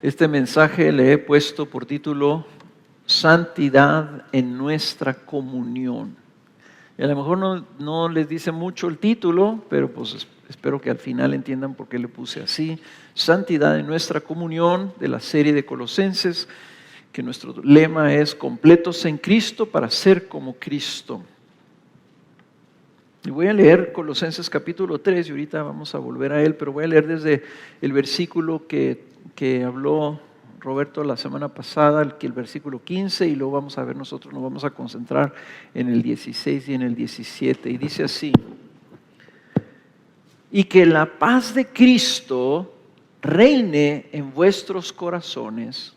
Este mensaje le he puesto por título Santidad en nuestra comunión. Y a lo mejor no les dice mucho el título, pero pues espero que al final entiendan por qué le puse así. Santidad en nuestra comunión, de la serie de Colosenses, que nuestro lema es completos en Cristo para ser como Cristo. Y voy a leer Colosenses capítulo 3 y ahorita vamos a volver a él, pero voy a leer desde el versículo que habló Roberto la semana pasada, el versículo 15, y luego vamos a ver nosotros, nos vamos a concentrar en el 16 y en el 17. Y dice así: y que la paz de Cristo reine en vuestros corazones,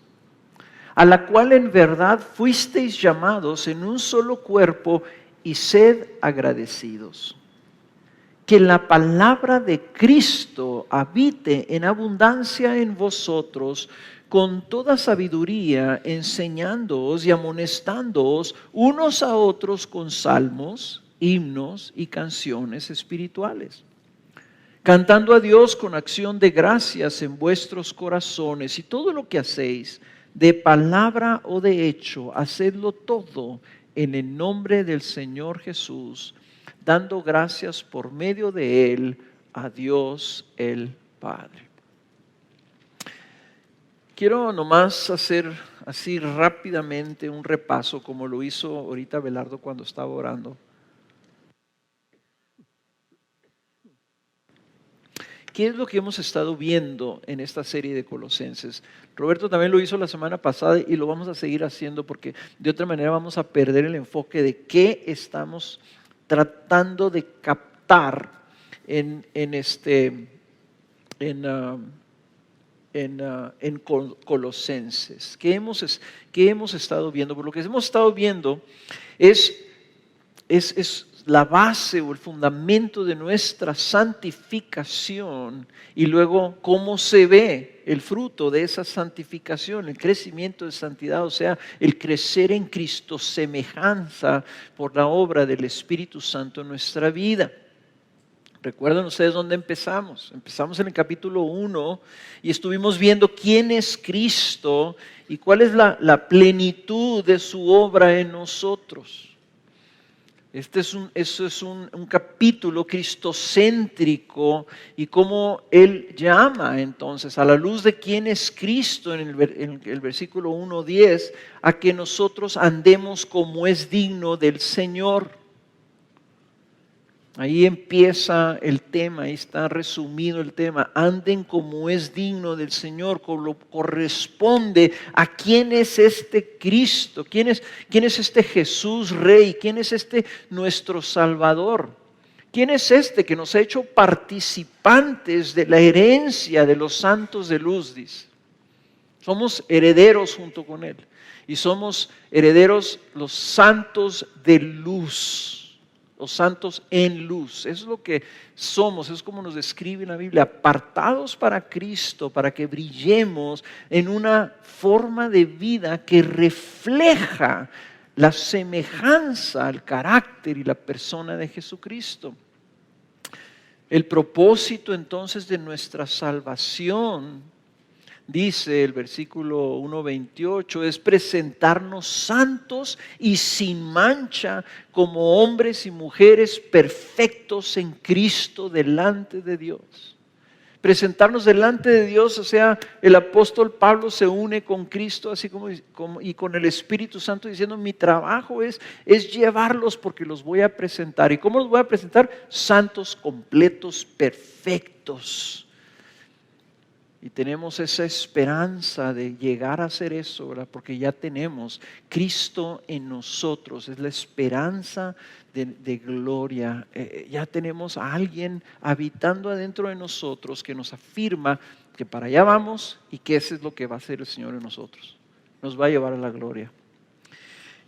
a la cual en verdad fuisteis llamados en un solo cuerpo, y sed agradecidos. Que la palabra de Cristo habite en abundancia en vosotros, con toda sabiduría, enseñándoos y amonestándoos unos a otros con salmos, himnos y canciones espirituales, cantando a Dios con acción de gracias en vuestros corazones, y todo lo que hacéis, de palabra o de hecho, hacedlo todo en el nombre del Señor Jesús, dando gracias por medio de Él a Dios el Padre. Quiero nomás hacer así rápidamente un repaso, como lo hizo ahorita Belardo cuando estaba orando. ¿Qué es lo que hemos estado viendo en esta serie de Colosenses? Roberto también lo hizo la semana pasada y lo vamos a seguir haciendo, porque de otra manera vamos a perder el enfoque de qué estamos tratando de captar en Colosenses. ¿Qué hemos estado viendo? Por lo que hemos estado viendo es la base o el fundamento de nuestra santificación, y luego cómo se ve el fruto de esa santificación, el crecimiento de santidad, o sea, el crecer en Cristo, semejanza por la obra del Espíritu Santo en nuestra vida. ¿Recuerdan ustedes dónde empezamos? Empezamos en el capítulo 1 y estuvimos viendo quién es Cristo y cuál es la plenitud de su obra en nosotros. Este es un capítulo cristocéntrico, y cómo Él llama entonces a la luz de quién es Cristo en el versículo 1:10, a que nosotros andemos como es digno del Señor. Ahí empieza el tema, ahí está resumido el tema. Anden como es digno del Señor, como corresponde a quién es este Cristo, quién es este Jesús Rey, quién es este nuestro Salvador, quién es este que nos ha hecho participantes de la herencia de los santos de luz, dice. Somos herederos junto con Él, y somos herederos los santos de luz. Los santos en luz, eso es lo que somos, es como nos describe la Biblia, apartados para Cristo, para que brillemos en una forma de vida que refleja la semejanza al carácter y la persona de Jesucristo. El propósito entonces de nuestra salvación, dice el versículo 1:28, es presentarnos santos y sin mancha como hombres y mujeres perfectos en Cristo delante de Dios. Presentarnos delante de Dios, o sea, el apóstol Pablo se une con Cristo así como y con el Espíritu Santo, diciendo: mi trabajo es llevarlos, porque los voy a presentar. ¿Y cómo los voy a presentar? Santos, completos, perfectos. Y tenemos esa esperanza de llegar a hacer eso, ¿verdad? Porque ya tenemos Cristo en nosotros, es la esperanza de gloria. Ya tenemos a alguien habitando adentro de nosotros que nos afirma que para allá vamos y que eso es lo que va a hacer el Señor en nosotros. Nos va a llevar a la gloria.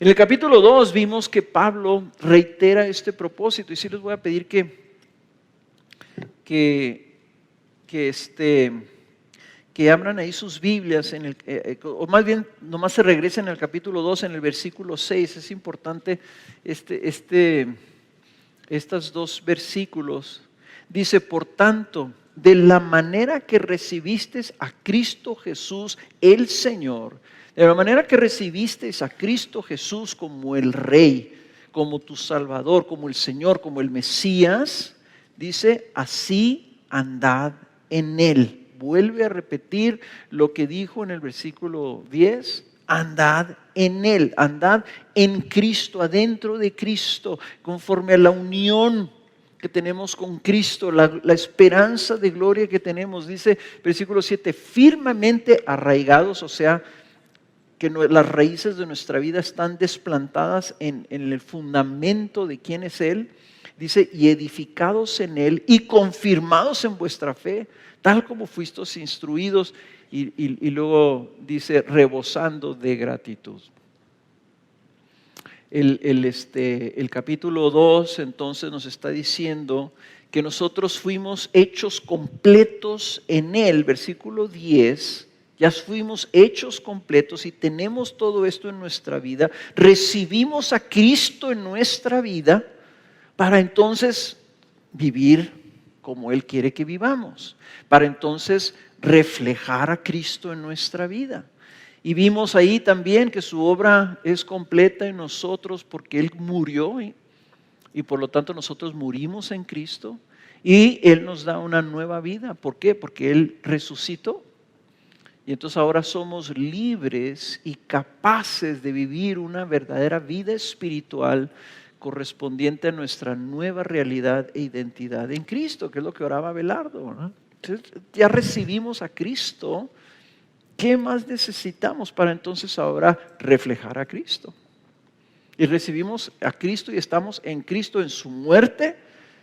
En el capítulo 2 vimos que Pablo reitera este propósito, y sí les voy a pedir que abran ahí sus Biblias, o más bien nomás se regresen al capítulo 2 en el versículo 6. Es importante estos dos versículos. Dice: por tanto, de la manera que recibiste a Cristo Jesús el Señor, de la manera que recibiste a Cristo Jesús como el Rey, como tu Salvador, como el Señor, como el Mesías, dice, así andad en Él. Vuelve a repetir lo que dijo en el versículo 10, andad en Él, andad en Cristo, adentro de Cristo, conforme a la unión que tenemos con Cristo, la esperanza de gloria que tenemos. Dice versículo 7, firmemente arraigados, o sea, que las raíces de nuestra vida están desplantadas en el fundamento de quién es Él. Dice, y edificados en Él y confirmados en vuestra fe, tal como fuisteis instruidos, y luego dice, rebosando de gratitud. El capítulo 2 entonces nos está diciendo que nosotros fuimos hechos completos en Él, versículo 10, ya fuimos hechos completos y tenemos todo esto en nuestra vida, recibimos a Cristo en nuestra vida para entonces vivir como Él quiere que vivamos, para entonces reflejar a Cristo en nuestra vida. Y vimos ahí también que su obra es completa en nosotros porque Él murió y por lo tanto nosotros murimos en Cristo y Él nos da una nueva vida. ¿Por qué? Porque Él resucitó. Y entonces ahora somos libres y capaces de vivir una verdadera vida espiritual correspondiente a nuestra nueva realidad e identidad en Cristo, que es lo que oraba Abelardo, ¿no? Entonces, ya recibimos a Cristo. ¿Qué más necesitamos para entonces ahora reflejar a Cristo? Y recibimos a Cristo y estamos en Cristo en su muerte,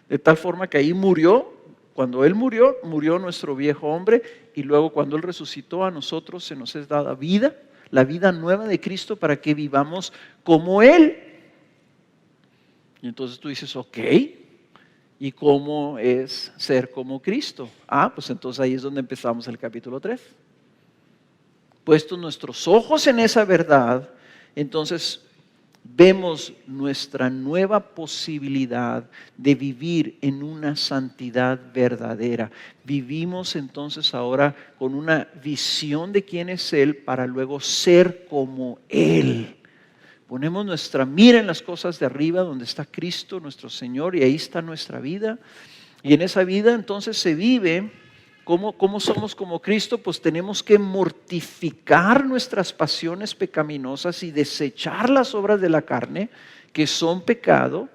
de tal forma que ahí murió. Cuando Él murió, murió nuestro viejo hombre, y luego cuando Él resucitó a nosotros se nos es dada vida, la vida nueva de Cristo para que vivamos como Él. Y entonces tú dices, ok, ¿y cómo es ser como Cristo? Pues entonces ahí es donde empezamos el capítulo 3. Puestos nuestros ojos en esa verdad, entonces vemos nuestra nueva posibilidad de vivir en una santidad verdadera. Vivimos entonces ahora con una visión de quién es Él para luego ser como Él. Ponemos nuestra mira en las cosas de arriba donde está Cristo nuestro Señor y ahí está nuestra vida. Y en esa vida entonces se vive. ¿Cómo somos como Cristo? Pues tenemos que mortificar nuestras pasiones pecaminosas y desechar las obras de la carne que son pecado,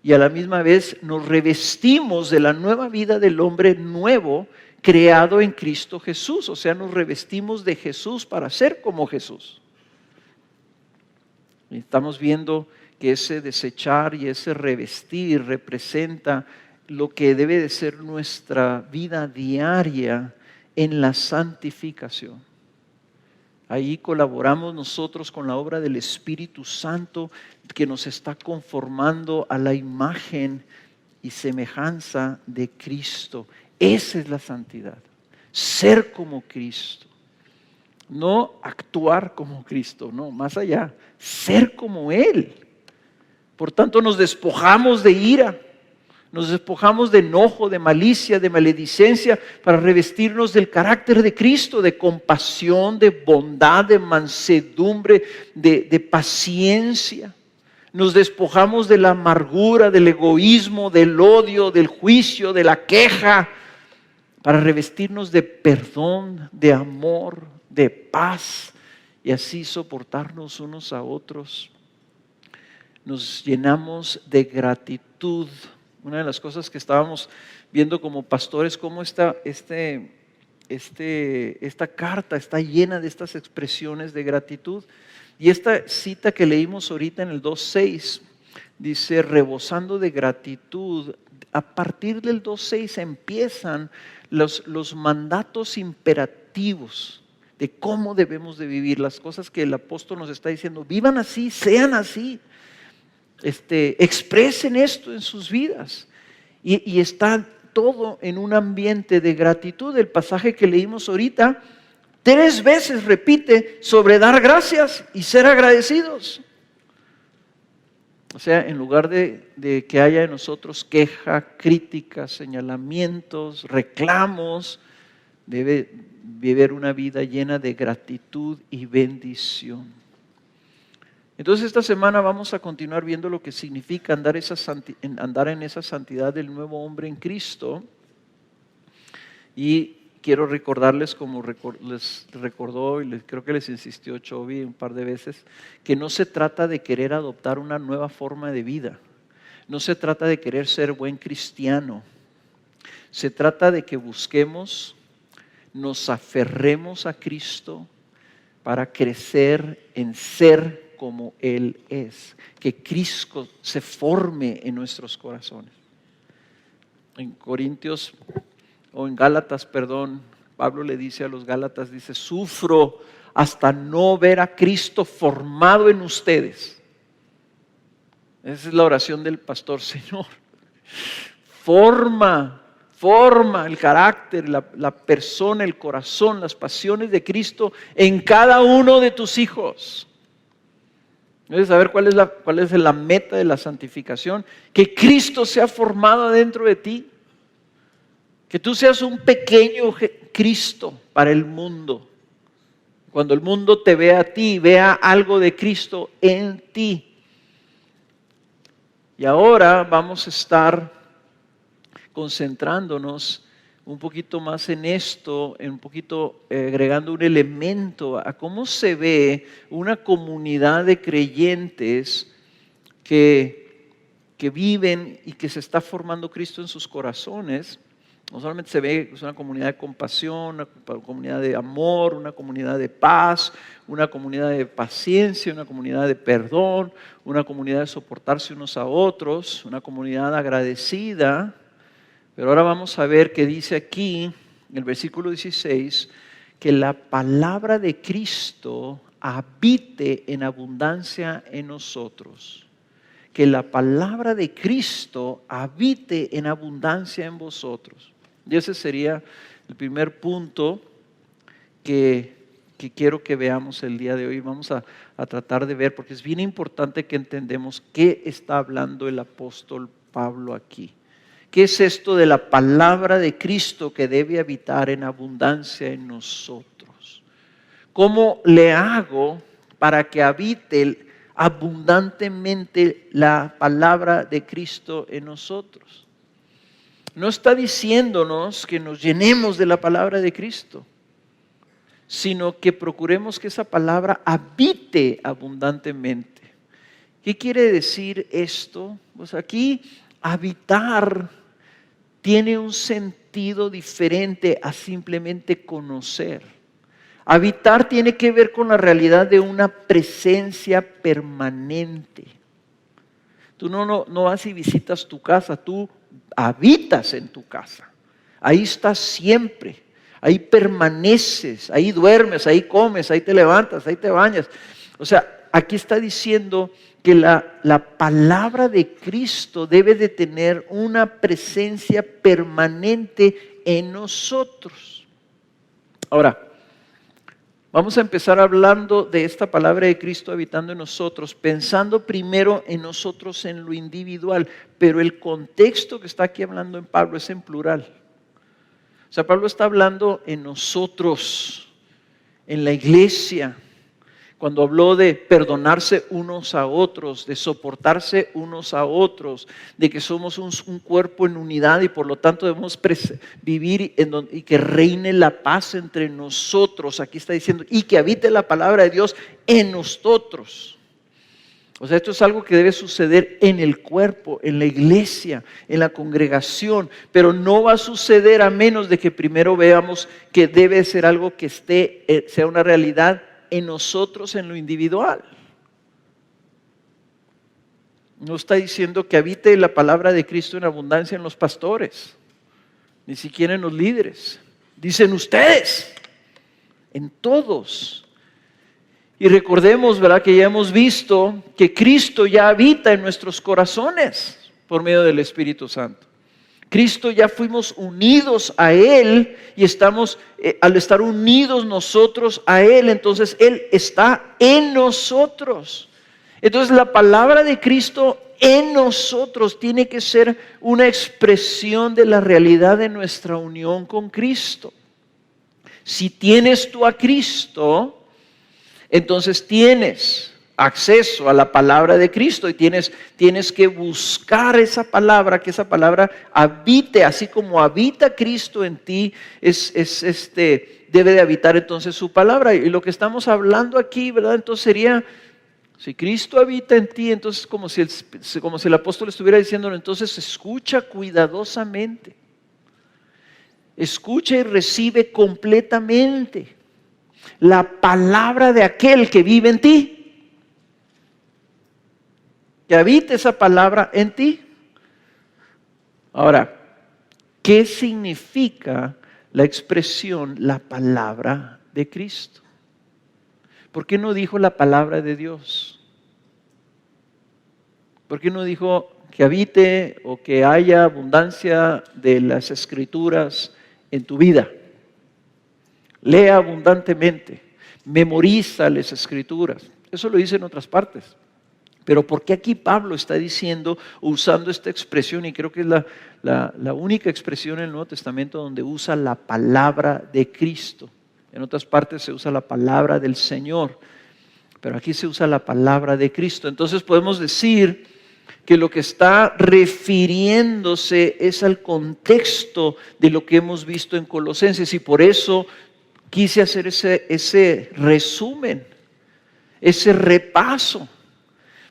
y a la misma vez nos revestimos de la nueva vida del hombre nuevo creado en Cristo Jesús. O sea, nos revestimos de Jesús para ser como Jesús. Y estamos viendo que ese desechar y ese revestir representa lo que debe de ser nuestra vida diaria en la santificación. Ahí colaboramos nosotros con la obra del Espíritu Santo que nos está conformando a la imagen y semejanza de Cristo. Esa es la santidad, ser como Cristo. No actuar como Cristo, no, más allá, ser como Él. Por tanto, nos despojamos de ira. Nos despojamos de enojo, de malicia, de maledicencia para revestirnos del carácter de Cristo, de compasión, de bondad, de mansedumbre, de paciencia. Nos despojamos de la amargura, del egoísmo, del odio, del juicio, de la queja, para revestirnos de perdón, de amor, de paz y así soportarnos unos a otros. Nos llenamos de gratitud. Una de las cosas que estábamos viendo como pastores, cómo esta carta está llena de estas expresiones de gratitud. Y esta cita que leímos ahorita en el 2:6 dice, rebosando de gratitud. A partir del 2:6 empiezan los mandatos imperativos de cómo debemos de vivir, las cosas que el apóstol nos está diciendo, vivan así, sean así. Expresen esto en sus vidas y está todo en un ambiente de gratitud. El pasaje que leímos ahorita 3 veces repite sobre dar gracias y ser agradecidos. O sea, en lugar de que haya en nosotros queja, críticas, señalamientos, reclamos, debe vivir una vida llena de gratitud y bendición. Entonces esta semana vamos a continuar viendo lo que significa andar en esa santidad del nuevo hombre en Cristo. Y quiero recordarles, como les recordó y creo que les insistió Chovy un par de veces, que no se trata de querer adoptar una nueva forma de vida. No se trata de querer ser buen cristiano. Se trata de que busquemos, nos aferremos a Cristo para crecer en ser como Él es. Que Cristo se forme en nuestros corazones. En Corintios, o en Gálatas, perdón, Pablo le dice a los Gálatas, dice, sufro hasta no ver a Cristo formado en ustedes. Esa es la oración del pastor. Señor, forma el carácter, la persona, el corazón, las pasiones de Cristo en cada uno de tus hijos. Debes saber cuál es la meta de la santificación, que Cristo sea formado dentro de ti, que tú seas un pequeño Cristo para el mundo. Cuando el mundo te vea a ti, vea algo de Cristo en ti. Y ahora vamos a estar concentrándonos un poquito más en esto, un poquito agregando un elemento a cómo se ve una comunidad de creyentes que viven y que se está formando Cristo en sus corazones. No solamente se ve que es una comunidad de compasión, una comunidad de amor, una comunidad de paz, una comunidad de paciencia, una comunidad de perdón, una comunidad de soportarse unos a otros, una comunidad agradecida. Pero ahora vamos a ver que dice aquí, en el versículo 16, que la palabra de Cristo habite en abundancia en nosotros. Que la palabra de Cristo habite en abundancia en vosotros. Y ese sería el primer punto que quiero que veamos el día de hoy. Vamos a tratar de ver, porque es bien importante que entendamos qué está hablando el apóstol Pablo aquí. ¿Qué es esto de la palabra de Cristo que debe habitar en abundancia en nosotros? ¿Cómo le hago para que habite abundantemente la palabra de Cristo en nosotros? No está diciéndonos que nos llenemos de la palabra de Cristo, sino que procuremos que esa palabra habite abundantemente. ¿Qué quiere decir esto? Pues aquí habitar tiene un sentido diferente a simplemente conocer. Habitar tiene que ver con la realidad de una presencia permanente. Tú no vas y visitas tu casa, tú habitas en tu casa. Ahí estás siempre, ahí permaneces, ahí duermes, ahí comes, ahí te levantas, ahí te bañas. O sea, aquí está diciendo que la palabra de Cristo debe de tener una presencia permanente en nosotros. Ahora, vamos a empezar hablando de esta palabra de Cristo habitando en nosotros, pensando primero en nosotros en lo individual, pero el contexto que está aquí hablando en Pablo es en plural. O sea, Pablo está hablando en nosotros, en la iglesia. Cuando habló de perdonarse unos a otros, de soportarse unos a otros, de que somos un cuerpo en unidad y por lo tanto debemos vivir y que reine la paz entre nosotros. Aquí está diciendo, y que habite la palabra de Dios en nosotros. O sea, esto es algo que debe suceder en el cuerpo, en la iglesia, en la congregación, pero no va a suceder a menos de que primero veamos que debe ser algo que sea una realidad en nosotros en lo individual. No está diciendo que habite la palabra de Cristo en abundancia en los pastores, ni siquiera en los líderes. Dicen ustedes, en todos. Y recordemos, ¿verdad?, que ya hemos visto que Cristo ya habita en nuestros corazones por medio del Espíritu Santo. Cristo ya fuimos unidos a Él y estamos, al estar unidos nosotros a Él, entonces Él está en nosotros. Entonces la palabra de Cristo en nosotros tiene que ser una expresión de la realidad de nuestra unión con Cristo. Si tienes tú a Cristo, entonces tienes acceso a la palabra de Cristo y tienes que buscar esa palabra, que esa palabra habite, así como habita Cristo en ti, debe de habitar entonces su palabra. Y lo que estamos hablando aquí, ¿verdad? Entonces sería, si Cristo habita en ti, entonces como si el apóstol estuviera diciendo, entonces escucha cuidadosamente. Escucha y recibe completamente la palabra de aquel que vive en ti. Que habite esa palabra en ti. Ahora, ¿qué significa la expresión la palabra de Cristo? ¿Por qué no dijo la palabra de Dios? ¿Por qué no dijo que habite o que haya abundancia de las Escrituras en tu vida? Lea abundantemente, memoriza las Escrituras. Eso lo dice en otras partes. Pero ¿por qué aquí Pablo está diciendo, usando esta expresión, y creo que es la única expresión en el Nuevo Testamento donde usa la palabra de Cristo? En otras partes se usa la palabra del Señor, pero aquí se usa la palabra de Cristo. Entonces podemos decir que lo que está refiriéndose es al contexto de lo que hemos visto en Colosenses, y por eso quise hacer ese resumen, ese repaso.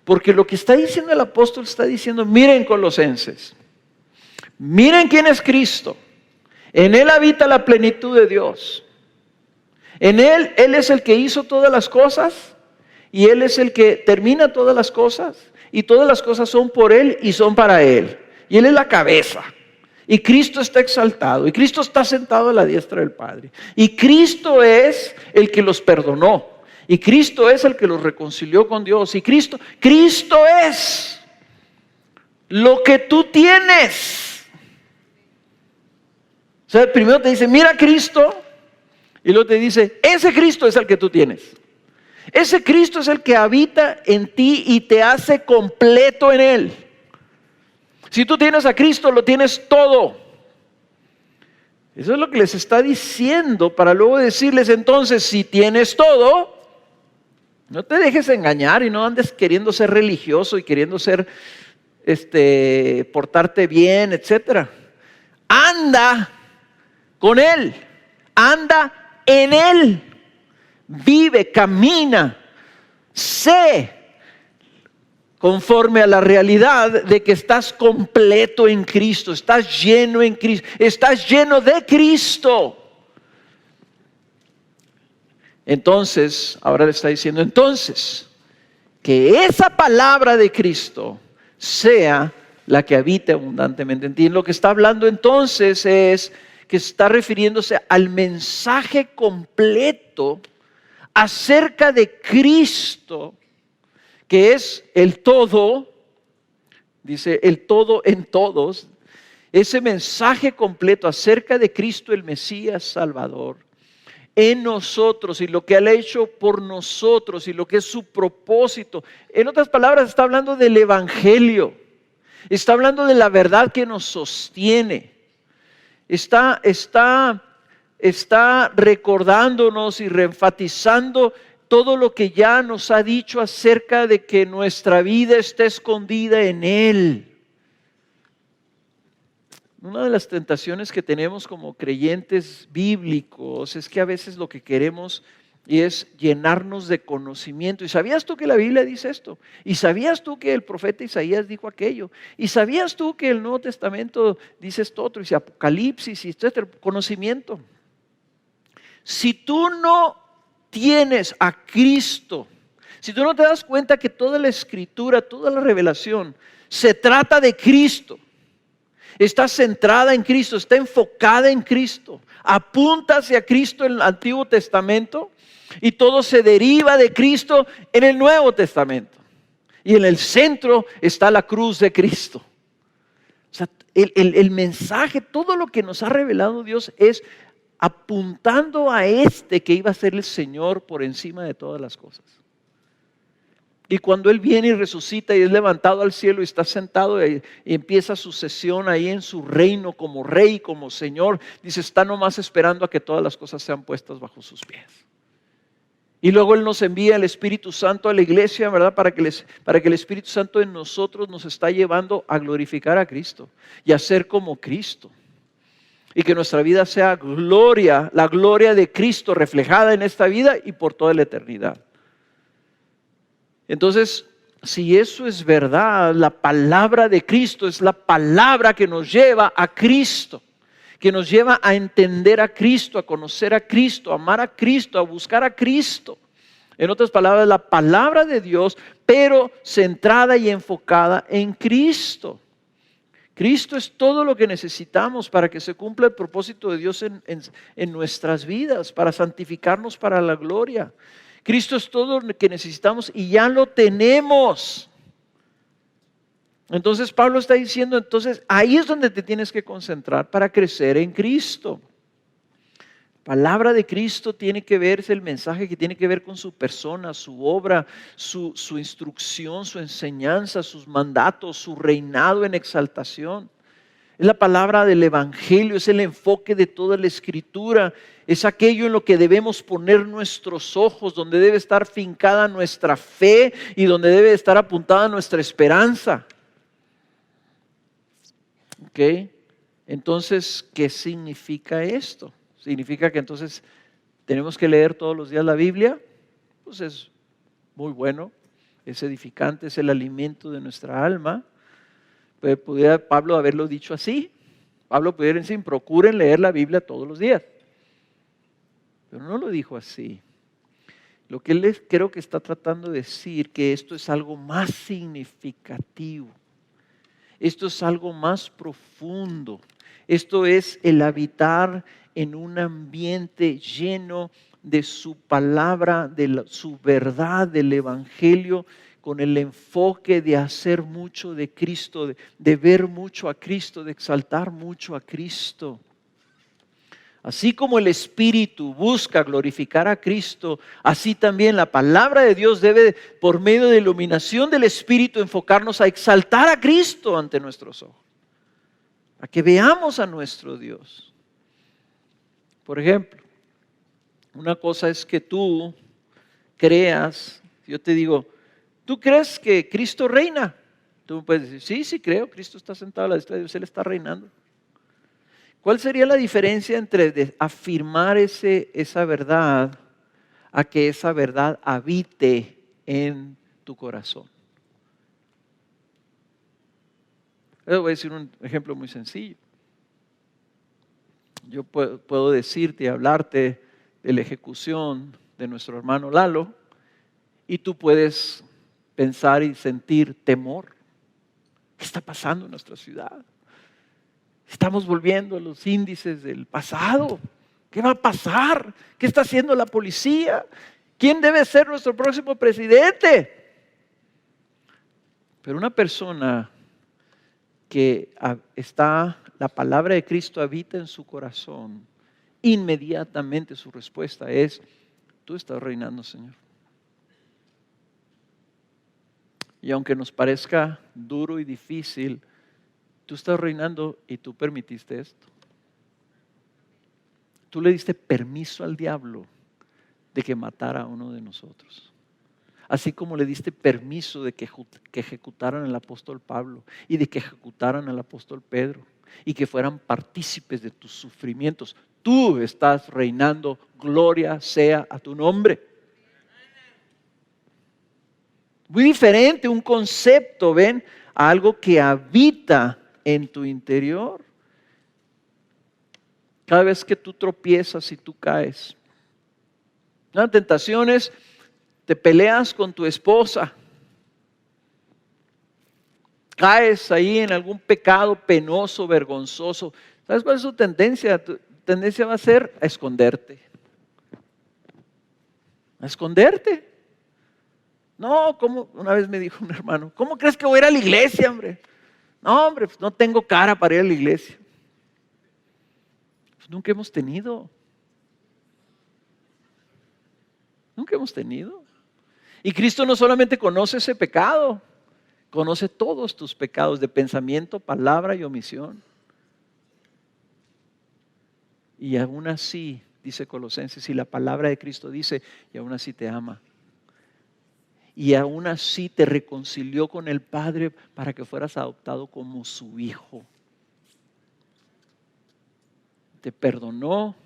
Porque lo que está diciendo el apóstol está diciendo, miren Colosenses, miren quién es Cristo. En Él habita la plenitud de Dios. En Él es el que hizo todas las cosas y Él es el que termina todas las cosas. Y todas las cosas son por Él y son para Él. Y Él es la cabeza. Y Cristo está exaltado. Y Cristo está sentado a la diestra del Padre. Y Cristo es el que los perdonó. Y Cristo es el que los reconcilió con Dios. Y Cristo es lo que tú tienes. O sea, primero te dice, mira a Cristo. Y luego te dice, ese Cristo es el que tú tienes. Ese Cristo es el que habita en ti y te hace completo en Él. Si tú tienes a Cristo, lo tienes todo. Eso es lo que les está diciendo para luego decirles, entonces, si tienes todo, no te dejes engañar y no andes queriendo ser religioso y queriendo ser, portarte bien, etcétera. Anda con Él, anda en Él, vive, camina, sé conforme a la realidad de que estás completo en Cristo, estás lleno en Cristo, estás lleno de Cristo. Entonces, ahora le está diciendo, entonces, que esa palabra de Cristo sea la que habite abundantemente en ti. Lo que está hablando entonces es que está refiriéndose al mensaje completo acerca de Cristo, que es el todo, dice el todo en todos, ese mensaje completo acerca de Cristo el Mesías Salvador, en nosotros y lo que Él ha hecho por nosotros y lo que es su propósito. En otras palabras, está hablando del Evangelio, está hablando de la verdad que nos sostiene, está recordándonos y reenfatizando todo lo que ya nos ha dicho acerca de que nuestra vida está escondida en Él. Una de las tentaciones que tenemos como creyentes bíblicos es que a veces lo que queremos es llenarnos de conocimiento. ¿Y sabías tú que la Biblia dice esto? ¿Y sabías tú que el profeta Isaías dijo aquello? ¿Y sabías tú que el Nuevo Testamento dice esto otro? Y dice Apocalipsis, y etcétera. Conocimiento. Si tú no tienes a Cristo, si tú no te das cuenta que toda la Escritura, toda la revelación se trata de Cristo, está centrada en Cristo, está enfocada en Cristo, apunta hacia Cristo en el Antiguo Testamento y todo se deriva de Cristo en el Nuevo Testamento. Y en el centro está la cruz de Cristo. O sea, el mensaje, todo lo que nos ha revelado Dios es apuntando a que iba a ser el Señor por encima de todas las cosas. Y cuando Él viene y resucita y es levantado al cielo y está sentado y empieza su sesión ahí en su reino como rey, como Señor, dice, está nomás esperando a que todas las cosas sean puestas bajo sus pies. Y luego Él nos envía el Espíritu Santo a la iglesia, ¿verdad? Para que el Espíritu Santo en nosotros nos está llevando a glorificar a Cristo y a ser como Cristo. Y que nuestra vida sea gloria, la gloria de Cristo reflejada en esta vida y por toda la eternidad. Entonces, si eso es verdad, la palabra de Cristo es la palabra que nos lleva a Cristo, que nos lleva a entender a Cristo, a conocer a Cristo, a amar a Cristo, a buscar a Cristo. En otras palabras, la palabra de Dios, pero centrada y enfocada en Cristo. Cristo es todo lo que necesitamos para que se cumpla el propósito de Dios en nuestras vidas, para santificarnos para la gloria. Cristo es todo lo que necesitamos y ya lo tenemos. Entonces Pablo está diciendo, entonces ahí es donde te tienes que concentrar para crecer en Cristo. La palabra de Cristo tiene que ver, es el mensaje que tiene que ver con su persona, su obra, su instrucción, su enseñanza, sus mandatos, su reinado en exaltación. Es la palabra del Evangelio, es el enfoque de toda la Escritura, es aquello en lo que debemos poner nuestros ojos, donde debe estar fincada nuestra fe y donde debe estar apuntada nuestra esperanza. ¿Ok? Entonces, ¿qué significa esto? ¿Significa que entonces tenemos que leer todos los días la Biblia? Pues es muy bueno, es edificante, es el alimento de nuestra alma. Pero pudiera Pablo haberlo dicho así. Pablo pudiera decir, procuren leer la Biblia todos los días. Pero no lo dijo así. Lo que él creo que está tratando de decir, que esto es algo más significativo. Esto es algo más profundo. Esto es el habitar en un ambiente lleno de su palabra, de su verdad, del Evangelio, con el enfoque de hacer mucho de Cristo, de ver mucho a Cristo, de exaltar mucho a Cristo. Así como el Espíritu busca glorificar a Cristo, así también la palabra de Dios debe, por medio de la iluminación del Espíritu, enfocarnos a exaltar a Cristo ante nuestros ojos, a que veamos a nuestro Dios. Por ejemplo, una cosa es que tú creas, yo te digo, ¿tú crees que Cristo reina? Tú me puedes decir, sí creo, Cristo está sentado a la diestra de Dios, Él está reinando. ¿Cuál sería la diferencia entre afirmar esa verdad a que esa verdad habite en tu corazón? Les voy a decir un ejemplo muy sencillo. Yo puedo decirte y hablarte de la ejecución de nuestro hermano Lalo y tú puedes pensar y sentir temor. ¿Qué está pasando en nuestra ciudad? Estamos volviendo a los índices del pasado. ¿Qué va a pasar? ¿Qué está haciendo la policía? ¿Quién debe ser nuestro próximo presidente? Pero una persona que la palabra de Cristo habita en su corazón, inmediatamente su respuesta es, tú estás reinando, Señor. Y aunque nos parezca duro y difícil, tú estás reinando y tú permitiste esto. Tú le diste permiso al diablo de que matara a uno de nosotros. Así como le diste permiso de que ejecutaran al apóstol Pablo y de que ejecutaran al apóstol Pedro y que fueran partícipes de tus sufrimientos. Tú estás reinando, gloria sea a tu nombre. Muy diferente un concepto, ¿ven? A algo que habita en tu interior. Cada vez que tú tropiezas y tú caes. Las tentaciones, te peleas con tu esposa. Caes ahí en algún pecado penoso, vergonzoso. ¿Sabes cuál es su tendencia? Tu tendencia va a ser a esconderte. A esconderte. No, como una vez me dijo un hermano, ¿cómo crees que voy a ir a la iglesia, hombre? No, hombre, pues no tengo cara para ir a la iglesia. Pues nunca hemos tenido. Nunca hemos tenido. Y Cristo no solamente conoce ese pecado, conoce todos tus pecados de pensamiento, palabra y omisión. Y aún así, dice Colosenses, y la palabra de Cristo dice, y aún así te ama. Y aún así te reconcilió con el Padre para que fueras adoptado como su hijo. Te perdonó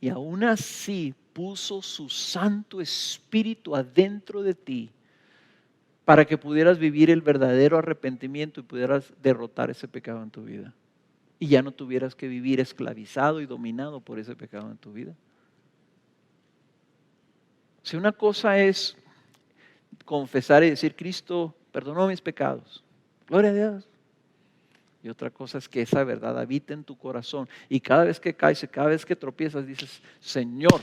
y aún así puso su Santo Espíritu adentro de ti para que pudieras vivir el verdadero arrepentimiento y pudieras derrotar ese pecado en tu vida. Y ya no tuvieras que vivir esclavizado y dominado por ese pecado en tu vida. Si una cosa es confesar y decir, Cristo perdonó mis pecados, gloria a Dios. Y otra cosa es que esa verdad habita en tu corazón. Y cada vez que caes, cada vez que tropiezas, dices, Señor,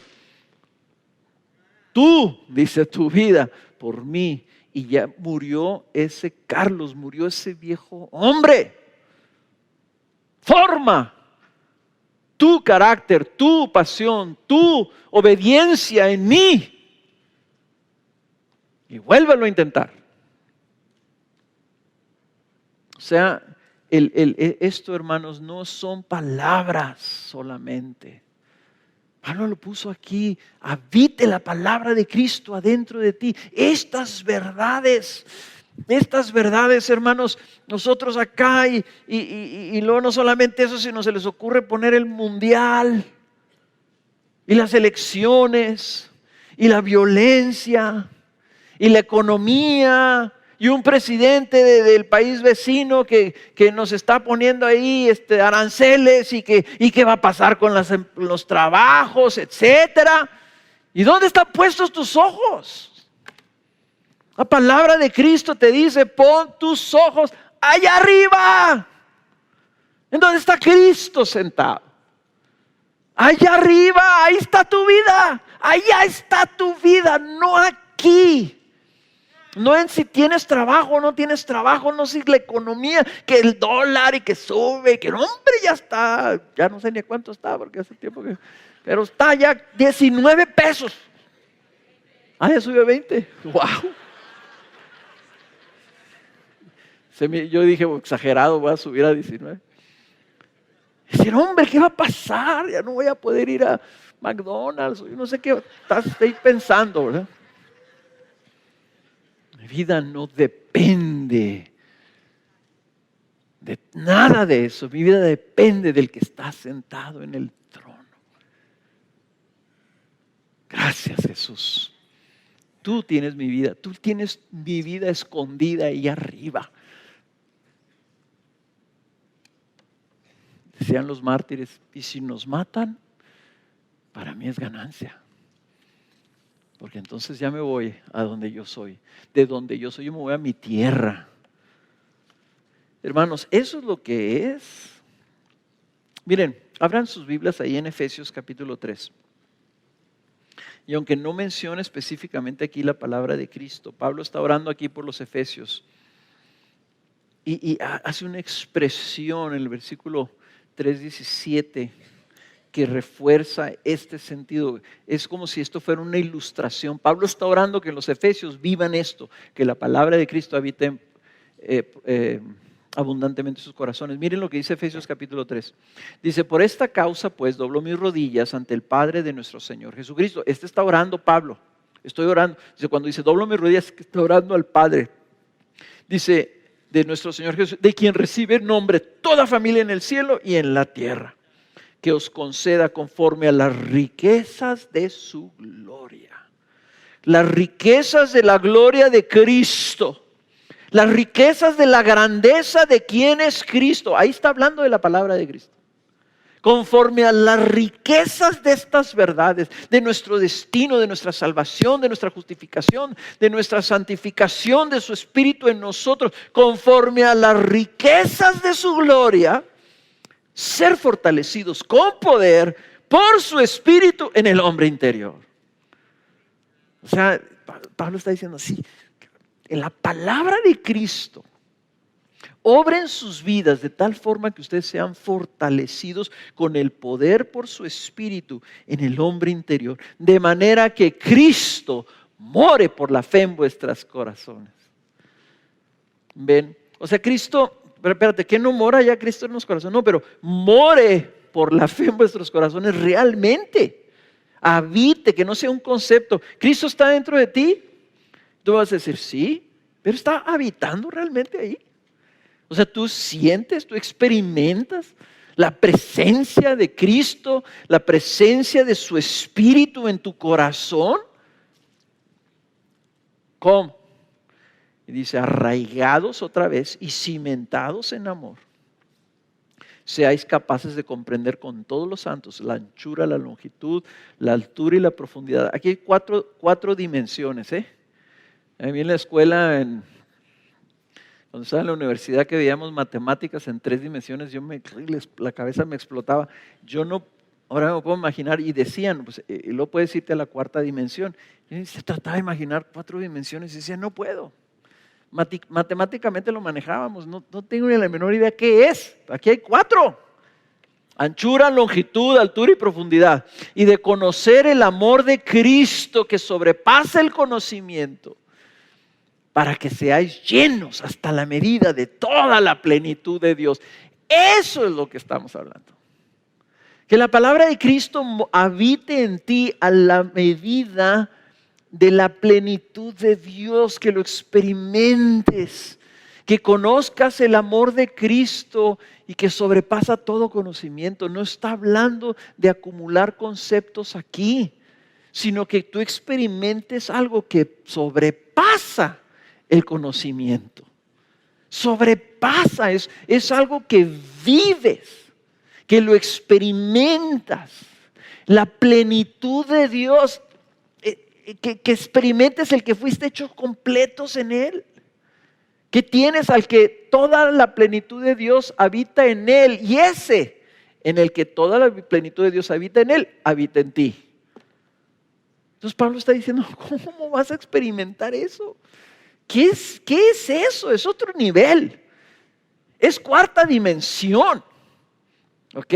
tú diste tu vida por mí. Y ya murió ese Carlos, murió ese viejo hombre. Forma tu carácter, tu pasión, tu obediencia en mí. Y vuélvelo a intentar. O sea, esto, hermanos, no son palabras solamente. Pablo lo puso aquí, habite la palabra de Cristo adentro de ti. Estas verdades, hermanos, nosotros acá y luego no solamente eso, sino se les ocurre poner el mundial y las elecciones y la violencia y la economía. Y un presidente del país vecino que nos está poniendo ahí aranceles y qué va a pasar con los trabajos, etcétera. ¿Y dónde están puestos tus ojos? La palabra de Cristo te dice, pon tus ojos allá arriba. ¿En dónde está Cristo sentado? Allá arriba, ahí está tu vida. Allá está tu vida, no aquí. No en si tienes trabajo o no tienes trabajo, no si la economía, que el dólar y que sube, que el hombre ya está, ya no sé ni a cuánto está, porque hace tiempo que, pero está ya 19 pesos. Ah, ya subió 20. Wow. Yo dije, exagerado, voy a subir a 19. Decir, hombre, ¿qué va a pasar? Ya no voy a poder ir a McDonald's, yo no sé qué estoy pensando, ¿verdad? Mi vida no depende de nada de eso. Mi vida depende del que está sentado en el trono. Gracias, Jesús. Tú tienes mi vida. Tú tienes mi vida escondida ahí arriba. Decían los mártires, y si nos matan, para mí es ganancia. Porque entonces ya me voy a donde yo soy. De donde yo soy, yo me voy a mi tierra. Hermanos, eso es lo que es. Miren, abran sus Biblias ahí en Efesios capítulo 3. Y aunque no mencione específicamente aquí la palabra de Cristo, Pablo está orando aquí por los efesios. Y hace una expresión en el versículo 3:17 que refuerza este sentido. Es como si esto fuera una ilustración. Pablo está orando que los efesios vivan esto, que la palabra de Cristo habite abundantemente en sus corazones. Miren lo que dice Efesios capítulo 3. Dice, por esta causa pues doblo mis rodillas ante el Padre de nuestro Señor Jesucristo. Está orando Pablo. Estoy orando. Dice, cuando dice doblo mis rodillas, está orando al Padre. Dice, de nuestro Señor Jesús, de quien recibe nombre toda familia en el cielo y en la tierra, que os conceda conforme a las riquezas de su gloria. Las riquezas de la gloria de Cristo. Las riquezas de la grandeza de quién es Cristo. Ahí está hablando de la palabra de Cristo. Conforme a las riquezas de estas verdades, de nuestro destino, de nuestra salvación, de nuestra justificación, de nuestra santificación, de su Espíritu en nosotros, conforme a las riquezas de su gloria, ser fortalecidos con poder por su Espíritu en el hombre interior. O sea, Pablo está diciendo así, en la palabra de Cristo, obren sus vidas de tal forma que ustedes sean fortalecidos con el poder por su Espíritu en el hombre interior, de manera que Cristo more por la fe en vuestros corazones. ¿Ven? O sea, Cristo, pero espérate, ¿que no mora ya Cristo en los corazones? No, pero more por la fe en vuestros corazones realmente. Habite, que no sea un concepto. ¿Cristo está dentro de ti? Tú vas a decir, sí, pero ¿está habitando realmente ahí? O sea, tú sientes, tú experimentas la presencia de Cristo, la presencia de su Espíritu en tu corazón. ¿Cómo? Y dice, arraigados otra vez y cimentados en amor, seáis capaces de comprender con todos los santos la anchura, la longitud, la altura y la profundidad. Aquí hay cuatro dimensiones. A mí en la escuela, cuando estaba en la universidad, que veíamos matemáticas en 3 dimensiones, la cabeza me explotaba. Ahora me puedo imaginar, y decían, pues, y luego puedes irte a la 4ª dimensión. Y se trataba de imaginar 4 dimensiones y decía, no puedo. Matemáticamente lo manejábamos, no tengo ni la menor idea qué es. Aquí hay 4: anchura, longitud, altura y profundidad. Y de conocer el amor de Cristo que sobrepasa el conocimiento, para que seáis llenos hasta la medida de toda la plenitud de Dios. Eso es lo que estamos hablando. Que la palabra de Cristo habite en ti a la medida de la plenitud de Dios, que lo experimentes, que conozcas el amor de Cristo y que sobrepasa todo conocimiento. No está hablando de acumular conceptos aquí, sino que tú experimentes algo que sobrepasa el conocimiento. Sobrepasa, es algo que vives, que lo experimentas. La plenitud de Dios. Que experimentes el que fuiste hechos completos en Él, que tienes al que toda la plenitud de Dios habita en Él, y ese en el que toda la plenitud de Dios habita en Él, habita en ti. Entonces Pablo está diciendo, ¿cómo vas a experimentar eso? ¿Qué es eso? Es otro nivel, es 4ª dimensión, ¿ok?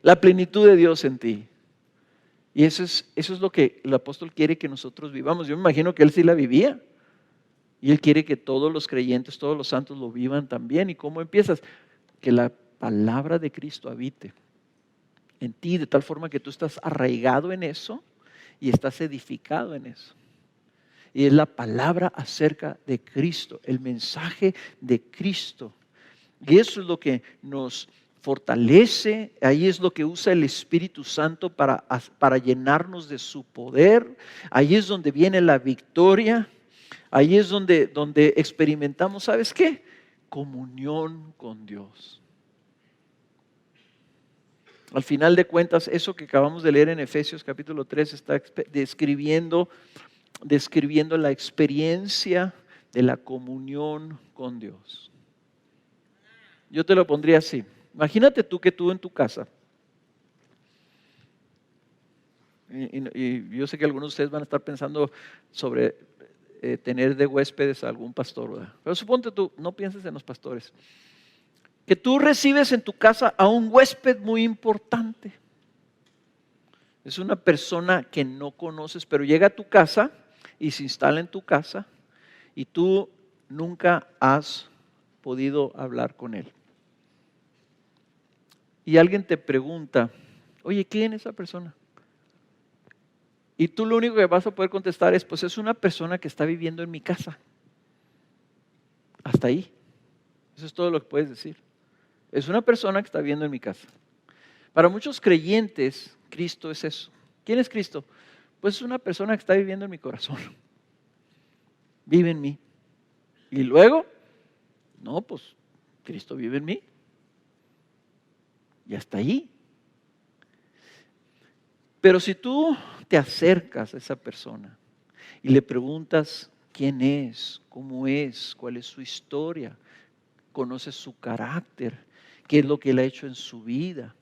La plenitud de Dios en ti. Y eso es lo que el apóstol quiere que nosotros vivamos. Yo me imagino que él sí la vivía. Y él quiere que todos los creyentes, todos los santos lo vivan también. ¿Y cómo empiezas? Que la palabra de Cristo habite en ti, de tal forma que tú estás arraigado en eso y estás edificado en eso. Y es la palabra acerca de Cristo, el mensaje de Cristo. Y eso es lo que nos fortalece, ahí es lo que usa el Espíritu Santo para llenarnos de su poder. Ahí es donde viene la victoria, ahí es donde experimentamos, ¿sabes qué? Comunión con Dios. Al final de cuentas, eso que acabamos de leer en Efesios capítulo 3 está describiendo la experiencia de la comunión con Dios. Yo te lo pondría así. Imagínate tú en tu casa, y yo sé que algunos de ustedes van a estar pensando sobre tener de huéspedes a algún pastor, ¿verdad? Pero suponte tú, no pienses en los pastores, que tú recibes en tu casa a un huésped muy importante. Es una persona que no conoces, pero llega a tu casa y se instala en tu casa y tú nunca has podido hablar con él. Y alguien te pregunta, oye, ¿quién es esa persona? Y tú lo único que vas a poder contestar es, pues es una persona que está viviendo en mi casa. Hasta ahí. Eso es todo lo que puedes decir. Es una persona que está viviendo en mi casa. Para muchos creyentes, Cristo es eso. ¿Quién es Cristo? Pues es una persona que está viviendo en mi corazón. Vive en mí. Y luego, no, pues Cristo vive en mí. Y hasta ahí. Pero si tú te acercas a esa persona y le preguntas quién es, cómo es, cuál es su historia, conoces su carácter, qué es lo que él ha hecho en su vida,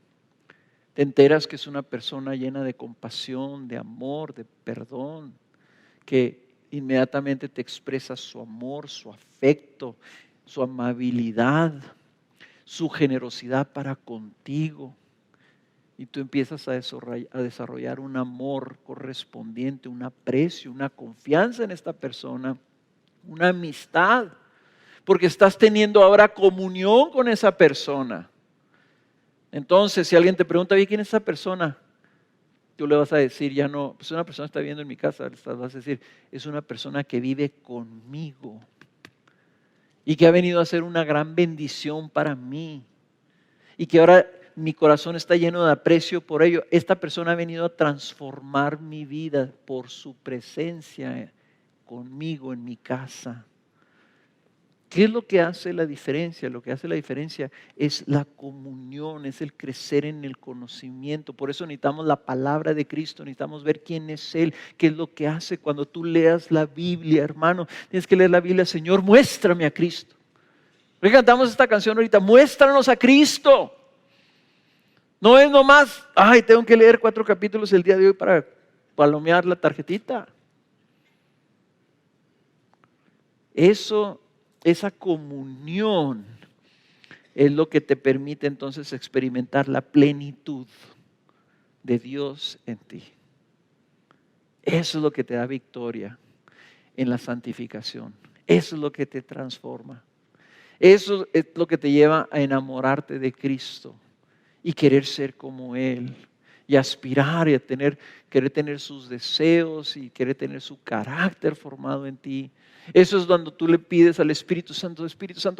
te enteras que es una persona llena de compasión, de amor, de perdón, que inmediatamente te expresa su amor, su afecto, su amabilidad, su generosidad para contigo. Y tú empiezas a desarrollar un amor correspondiente, un aprecio, una confianza en esta persona, una amistad, porque estás teniendo ahora comunión con esa persona. Entonces, si alguien te pregunta, ¿quién es esa persona? Tú le vas a decir, ya no, pues una persona está viviendo en mi casa, le vas a decir, es una persona que vive conmigo y que ha venido a ser una gran bendición para mí y que ahora mi corazón está lleno de aprecio por ello. Esta persona ha venido a transformar mi vida por su presencia conmigo en mi casa. ¿Qué es lo que hace la diferencia? Lo que hace la diferencia es la comunión, es el crecer en el conocimiento. Por eso necesitamos la palabra de Cristo, necesitamos ver quién es Él, qué es lo que hace cuando tú leas la Biblia, hermano. Tienes que leer la Biblia, Señor, muéstrame a Cristo. Hoy cantamos esta canción ahorita, muéstranos a Cristo. No es nomás, tengo que leer 4 capítulos el día de hoy para palomear la tarjetita. Esa comunión es lo que te permite entonces experimentar la plenitud de Dios en ti. Eso es lo que te da victoria en la santificación. Eso es lo que te transforma. Eso es lo que te lleva a enamorarte de Cristo y querer ser como Él. Y aspirar y querer tener sus deseos y querer tener su carácter formado en ti. Eso es cuando tú le pides al Espíritu Santo,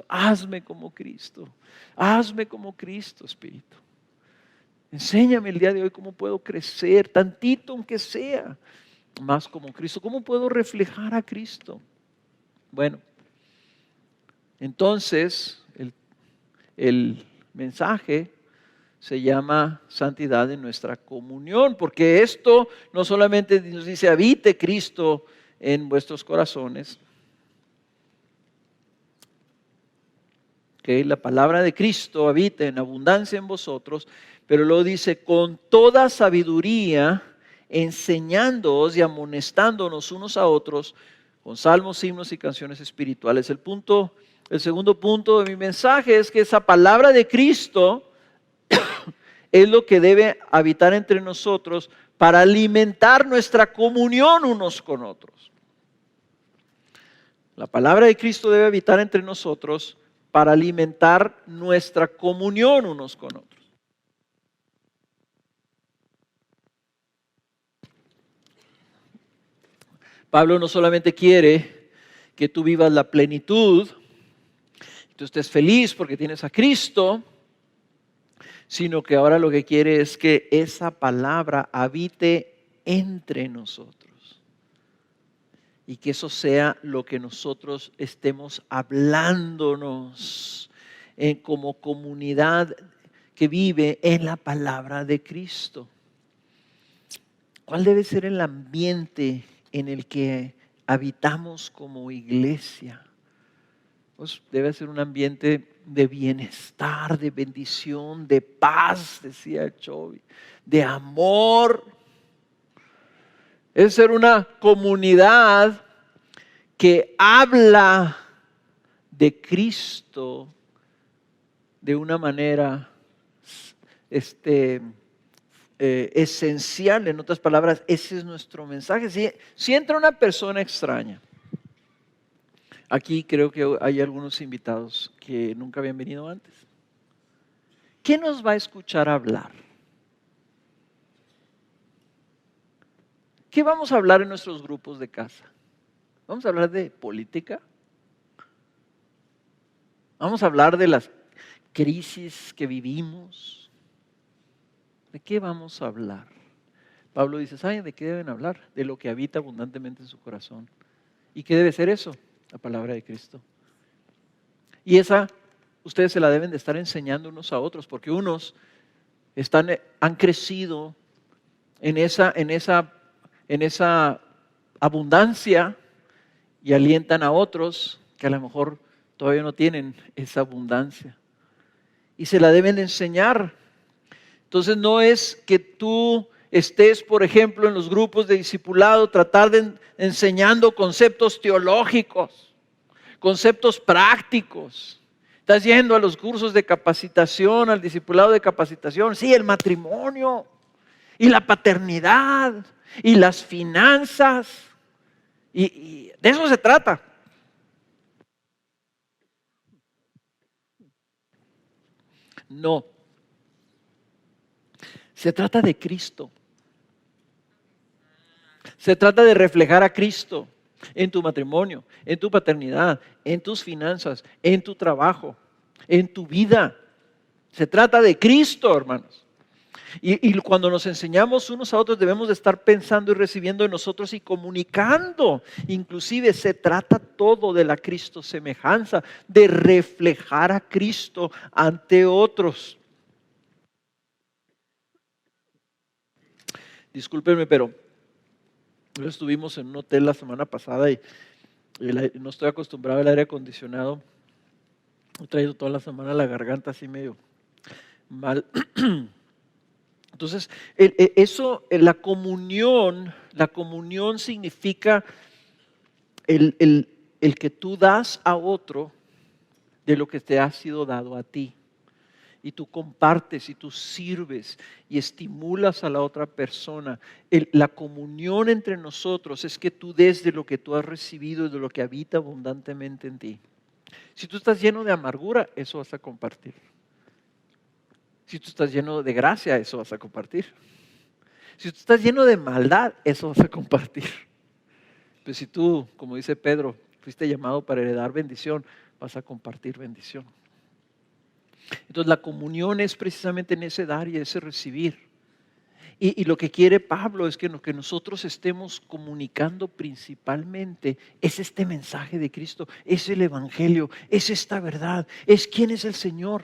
hazme como Cristo. Hazme como Cristo, Espíritu. Enséñame el día de hoy cómo puedo crecer, tantito aunque sea, más como Cristo. ¿Cómo puedo reflejar a Cristo? Bueno, entonces el mensaje se llama santidad en nuestra comunión, porque esto no solamente nos dice habite Cristo en vuestros corazones. La palabra de Cristo habita en abundancia en vosotros, pero luego dice con toda sabiduría, enseñándoos y amonestándonos unos a otros con salmos, himnos y canciones espirituales. El segundo punto de mi mensaje es que esa palabra de Cristo es lo que debe habitar entre nosotros para alimentar nuestra comunión unos con otros. La palabra de Cristo debe habitar entre nosotros para alimentar nuestra comunión unos con otros. Pablo no solamente quiere que tú vivas la plenitud, que tú estés feliz porque tienes a Cristo, sino que ahora lo que quiere es que esa palabra habite entre nosotros y que eso sea lo que nosotros estemos hablándonos como comunidad que vive en la palabra de Cristo. ¿Cuál debe ser el ambiente en el que habitamos como iglesia? Pues debe ser un ambiente de bienestar, de bendición, de paz, decía Chovy, de amor. Es ser una comunidad que habla de Cristo de una manera esencial. En otras palabras, ese es nuestro mensaje. Si entra una persona extraña, aquí creo que hay algunos invitados que nunca habían venido antes. ¿Qué nos va a escuchar hablar? ¿Qué vamos a hablar en nuestros grupos de casa? ¿Vamos a hablar de política? ¿Vamos a hablar de las crisis que vivimos? ¿De qué vamos a hablar? Pablo dice, ¿saben de qué deben hablar? De lo que habita abundantemente en su corazón. ¿Y qué debe ser eso? La palabra de Cristo. Y esa ustedes se la deben de estar enseñando unos a otros, porque unos han crecido en esa abundancia y alientan a otros que a lo mejor todavía no tienen esa abundancia. Y se la deben de enseñar. Entonces no es que tú estés, por ejemplo, en los grupos de discipulado, tratar de enseñando conceptos teológicos, conceptos prácticos. Estás yendo a los cursos de capacitación, al discipulado de capacitación. Sí, el matrimonio y la paternidad y las finanzas. Y de eso se trata. No, se trata de Cristo. Se trata de reflejar a Cristo en tu matrimonio, en tu paternidad, en tus finanzas, en tu trabajo, en tu vida. Se trata de Cristo, hermanos. Y cuando nos enseñamos unos a otros debemos de estar pensando y recibiendo en nosotros y comunicando. Inclusive se trata todo de la Cristo semejanza, de reflejar a Cristo ante otros. Discúlpenme, pero estuvimos en un hotel la semana pasada y no estoy acostumbrado al aire acondicionado. He traído toda la semana la garganta así medio mal. Entonces, la comunión significa el que tú das a otro de lo que te ha sido dado a ti. Y tú compartes y tú sirves y estimulas a la otra persona. La comunión entre nosotros es que tú des de lo que tú has recibido y de lo que habita abundantemente en ti. Si tú estás lleno de amargura, eso vas a compartir. Si tú estás lleno de gracia, eso vas a compartir. Si tú estás lleno de maldad, eso vas a compartir. Pero si tú, como dice Pedro, fuiste llamado para heredar bendición, vas a compartir bendición. Entonces la comunión es precisamente en ese dar y ese recibir. Y lo que quiere Pablo es que lo que nosotros estemos comunicando principalmente es este mensaje de Cristo, es el Evangelio, es esta verdad, es quién es el Señor.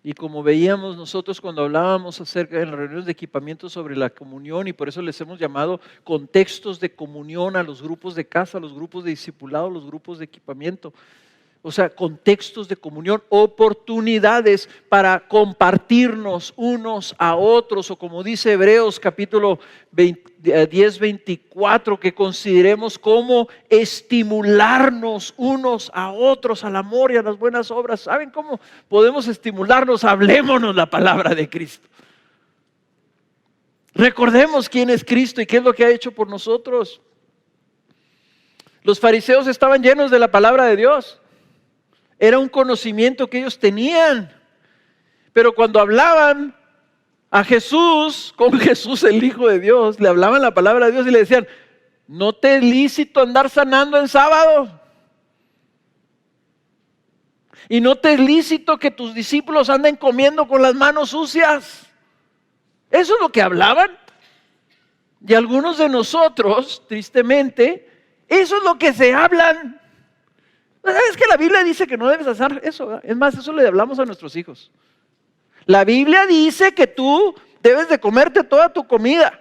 Y como veíamos nosotros cuando hablábamos acerca de las reuniones de equipamiento sobre la comunión, y por eso les hemos llamado contextos de comunión a los grupos de casa, a los grupos de discipulado, a los grupos de equipamiento. O sea, contextos de comunión, oportunidades para compartirnos unos a otros, o como dice Hebreos capítulo 10, 24, que consideremos cómo estimularnos unos a otros al amor y a las buenas obras. ¿Saben cómo podemos estimularnos? Hablémonos la palabra de Cristo. Recordemos quién es Cristo y qué es lo que ha hecho por nosotros. Los fariseos estaban llenos de la palabra de Dios. Era un conocimiento que ellos tenían. Pero cuando hablaban a Jesús, con Jesús el Hijo de Dios, le hablaban la palabra de Dios y le decían, no te es lícito andar sanando en sábado. Y no te es lícito que tus discípulos anden comiendo con las manos sucias. Eso es lo que hablaban. Y algunos de nosotros, tristemente, eso es lo que se hablan. ¿Sabes que la Biblia dice que no debes hacer eso? ¿Verdad? Es más, eso le hablamos a nuestros hijos. La Biblia dice que tú debes de comerte toda tu comida.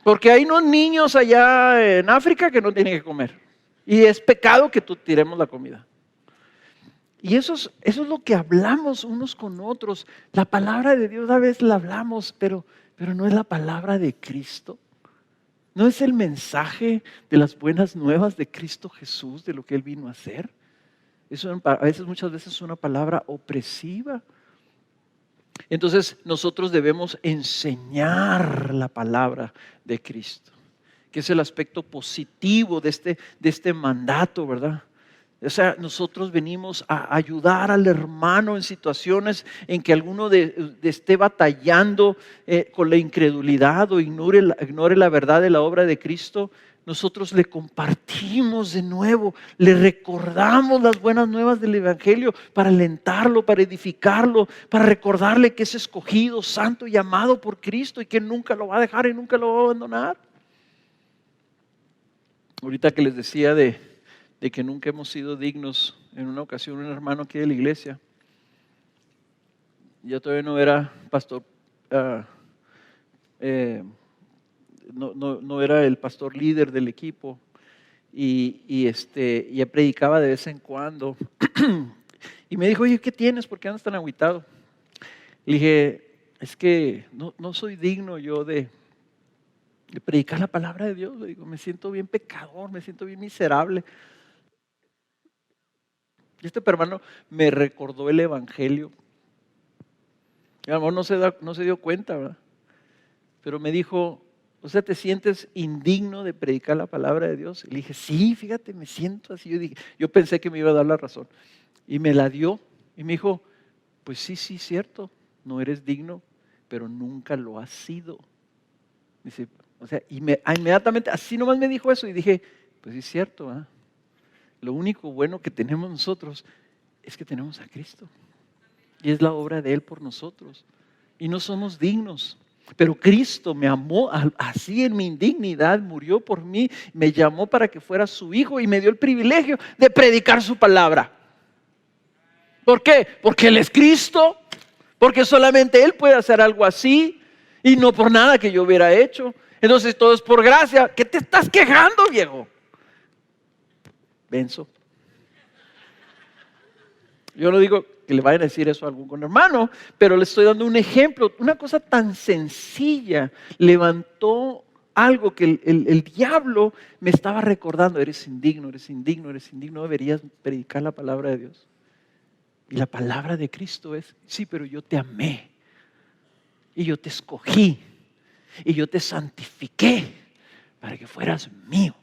Porque hay unos niños allá en África que no tienen que comer. Y es pecado que tú tiremos la comida. Y eso es lo que hablamos unos con otros. La palabra de Dios a veces la hablamos, pero no es la palabra de Cristo. ¿No es el mensaje de las buenas nuevas de Cristo Jesús, de lo que Él vino a hacer? Eso muchas veces es una palabra opresiva. Entonces nosotros debemos enseñar la palabra de Cristo, que es el aspecto positivo de este mandato, ¿verdad? O sea, nosotros venimos a ayudar al hermano en situaciones en que alguno esté batallando con la incredulidad o ignore la verdad de la obra de Cristo. Nosotros le compartimos de nuevo, le recordamos las buenas nuevas del Evangelio para alentarlo, para edificarlo, para recordarle que es escogido, santo y amado por Cristo y que nunca lo va a dejar y nunca lo va a abandonar. Ahorita que les decía de que nunca hemos sido dignos, en una ocasión un hermano aquí de la iglesia, yo todavía no era pastor, no era el pastor líder del equipo y predicaba de vez en cuando y me dijo, oye, ¿qué tienes? ¿Por qué andas tan agüitado? Le dije, es que no soy digno yo de predicar la palabra de Dios. Le digo, me siento bien pecador, me siento bien miserable. Este hermano me recordó el Evangelio. A lo mejor no se dio cuenta, ¿verdad? Pero me dijo, o sea, ¿te sientes indigno de predicar la palabra de Dios? Y le dije, sí, fíjate, me siento así. Yo pensé que me iba a dar la razón. Y me la dio y me dijo, pues sí, cierto, no eres digno, pero nunca lo has sido. Dice, o sea, inmediatamente, así nomás me dijo eso y dije, pues sí es cierto, ¿eh? Lo único bueno que tenemos nosotros es que tenemos a Cristo. Y es la obra de Él por nosotros. Y no somos dignos. Pero Cristo me amó así en mi indignidad, murió por mí, me llamó para que fuera su hijo y me dio el privilegio de predicar su palabra. ¿Por qué? Porque Él es Cristo, porque solamente Él puede hacer algo así y no por nada que yo hubiera hecho. Entonces todo es por gracia. ¿Qué te estás quejando, viejo? Benzo. Yo no digo que le vayan a decir eso a algún hermano, pero le estoy dando un ejemplo. Una cosa tan sencilla levantó algo que el diablo me estaba recordando. Eres indigno, no deberías predicar la palabra de Dios. Y la palabra de Cristo es, sí, pero yo te amé. Y yo te escogí. Y yo te santifiqué para que fueras mío.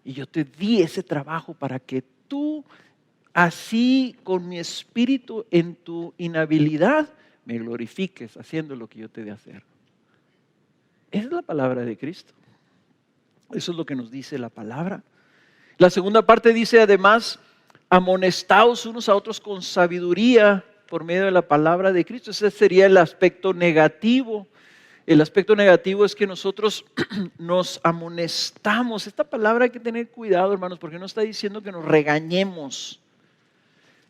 Y yo te di ese trabajo para que tú, así con mi espíritu en tu inhabilidad, me glorifiques haciendo lo que yo te dé hacer. Esa es la palabra de Cristo. Eso es lo que nos dice la palabra. La segunda parte dice además, amonestaos unos a otros con sabiduría por medio de la palabra de Cristo. Ese sería el aspecto negativo. El aspecto negativo es que nosotros nos amonestamos. Esta palabra hay que tener cuidado, hermanos, porque no está diciendo que nos regañemos.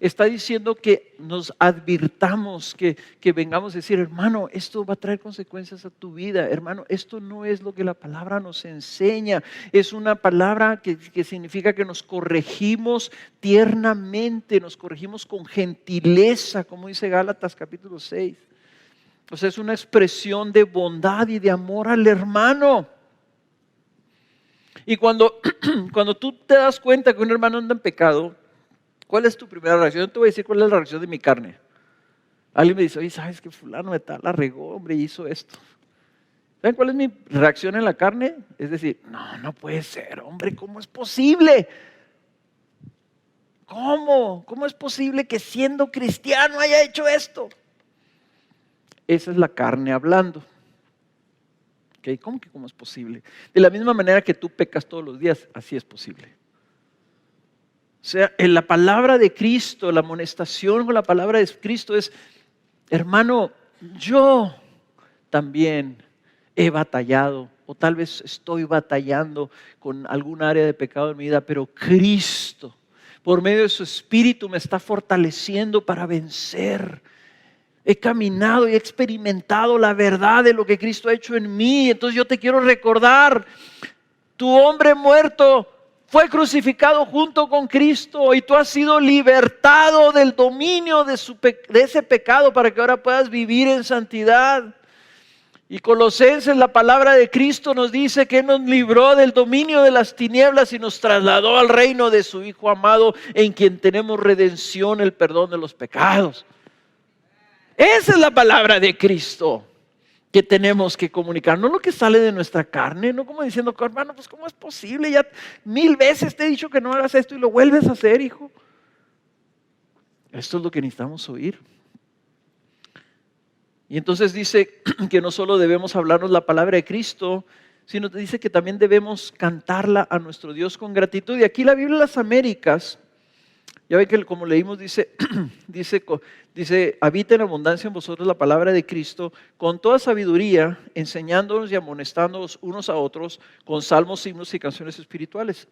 Está diciendo que nos advirtamos, que vengamos a decir, hermano, esto va a traer consecuencias a tu vida. Hermano, esto no es lo que la palabra nos enseña. Es una palabra que significa que nos corregimos tiernamente, nos corregimos con gentileza, como dice Gálatas capítulo 6. O sea, es una expresión de bondad y de amor al hermano. Y cuando tú te das cuenta que un hermano anda en pecado, ¿cuál es tu primera reacción? Yo te voy a decir cuál es la reacción de mi carne. Alguien me dice, oye, ¿sabes qué fulano de tal la regó, hombre, y hizo esto? ¿Saben cuál es mi reacción en la carne? Es decir, no puede ser, hombre, ¿cómo es posible? ¿Cómo? ¿Cómo es posible que siendo cristiano haya hecho esto? Esa es la carne hablando. ¿Okay? ¿Cómo es posible? De la misma manera que tú pecas todos los días, así es posible. O sea, en la palabra de Cristo, la amonestación con la palabra de Cristo es, hermano, yo también he batallado, o tal vez estoy batallando con algún área de pecado en mi vida, pero Cristo, por medio de su Espíritu, me está fortaleciendo para vencer. He caminado y he experimentado la verdad de lo que Cristo ha hecho en mí. Entonces yo te quiero recordar, tu hombre muerto fue crucificado junto con Cristo y tú has sido libertado del dominio de ese pecado para que ahora puedas vivir en santidad. Y Colosenses, la palabra de Cristo nos dice que nos libró del dominio de las tinieblas y nos trasladó al reino de su Hijo amado, en quien tenemos redención, el perdón de los pecados. Esa es la palabra de Cristo que tenemos que comunicar, no lo que sale de nuestra carne, no como diciendo, hermano, pues ¿cómo es posible? Ya 1000 veces te he dicho que no hagas esto y lo vuelves a hacer, hijo. Esto es lo que necesitamos oír. Y entonces dice que no solo debemos hablarnos la palabra de Cristo, sino que dice que también debemos cantarla a nuestro Dios con gratitud. Y aquí la Biblia de las Américas, ya ven que como leímos dice, habita en abundancia en vosotros la palabra de Cristo, con toda sabiduría, enseñándonos y amonestándonos unos a otros con salmos, himnos y canciones espirituales.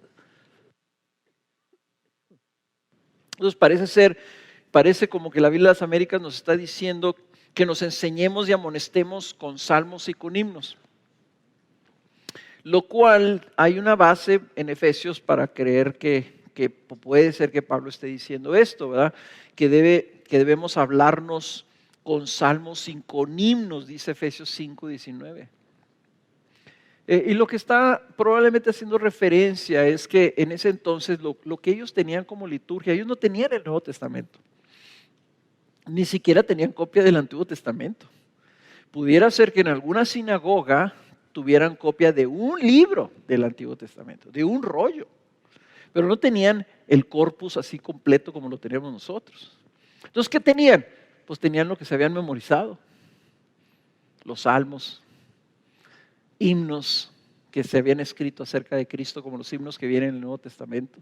Entonces parece como que la Biblia de las Américas nos está diciendo que nos enseñemos y amonestemos con salmos y con himnos. Lo cual hay una base en Efesios para creer que puede ser que Pablo esté diciendo esto, ¿verdad? Que debemos hablarnos con salmos y con himnos, dice Efesios 5:19. Y lo que está probablemente haciendo referencia es que en ese entonces lo que ellos tenían como liturgia, ellos no tenían el Nuevo Testamento. Ni siquiera tenían copia del Antiguo Testamento. Pudiera ser que en alguna sinagoga tuvieran copia de un libro del Antiguo Testamento, de un rollo. Pero no tenían el corpus así completo como lo tenemos nosotros. Entonces, ¿qué tenían? Pues tenían lo que se habían memorizado. Los salmos, himnos que se habían escrito acerca de Cristo, como los himnos que vienen en el Nuevo Testamento.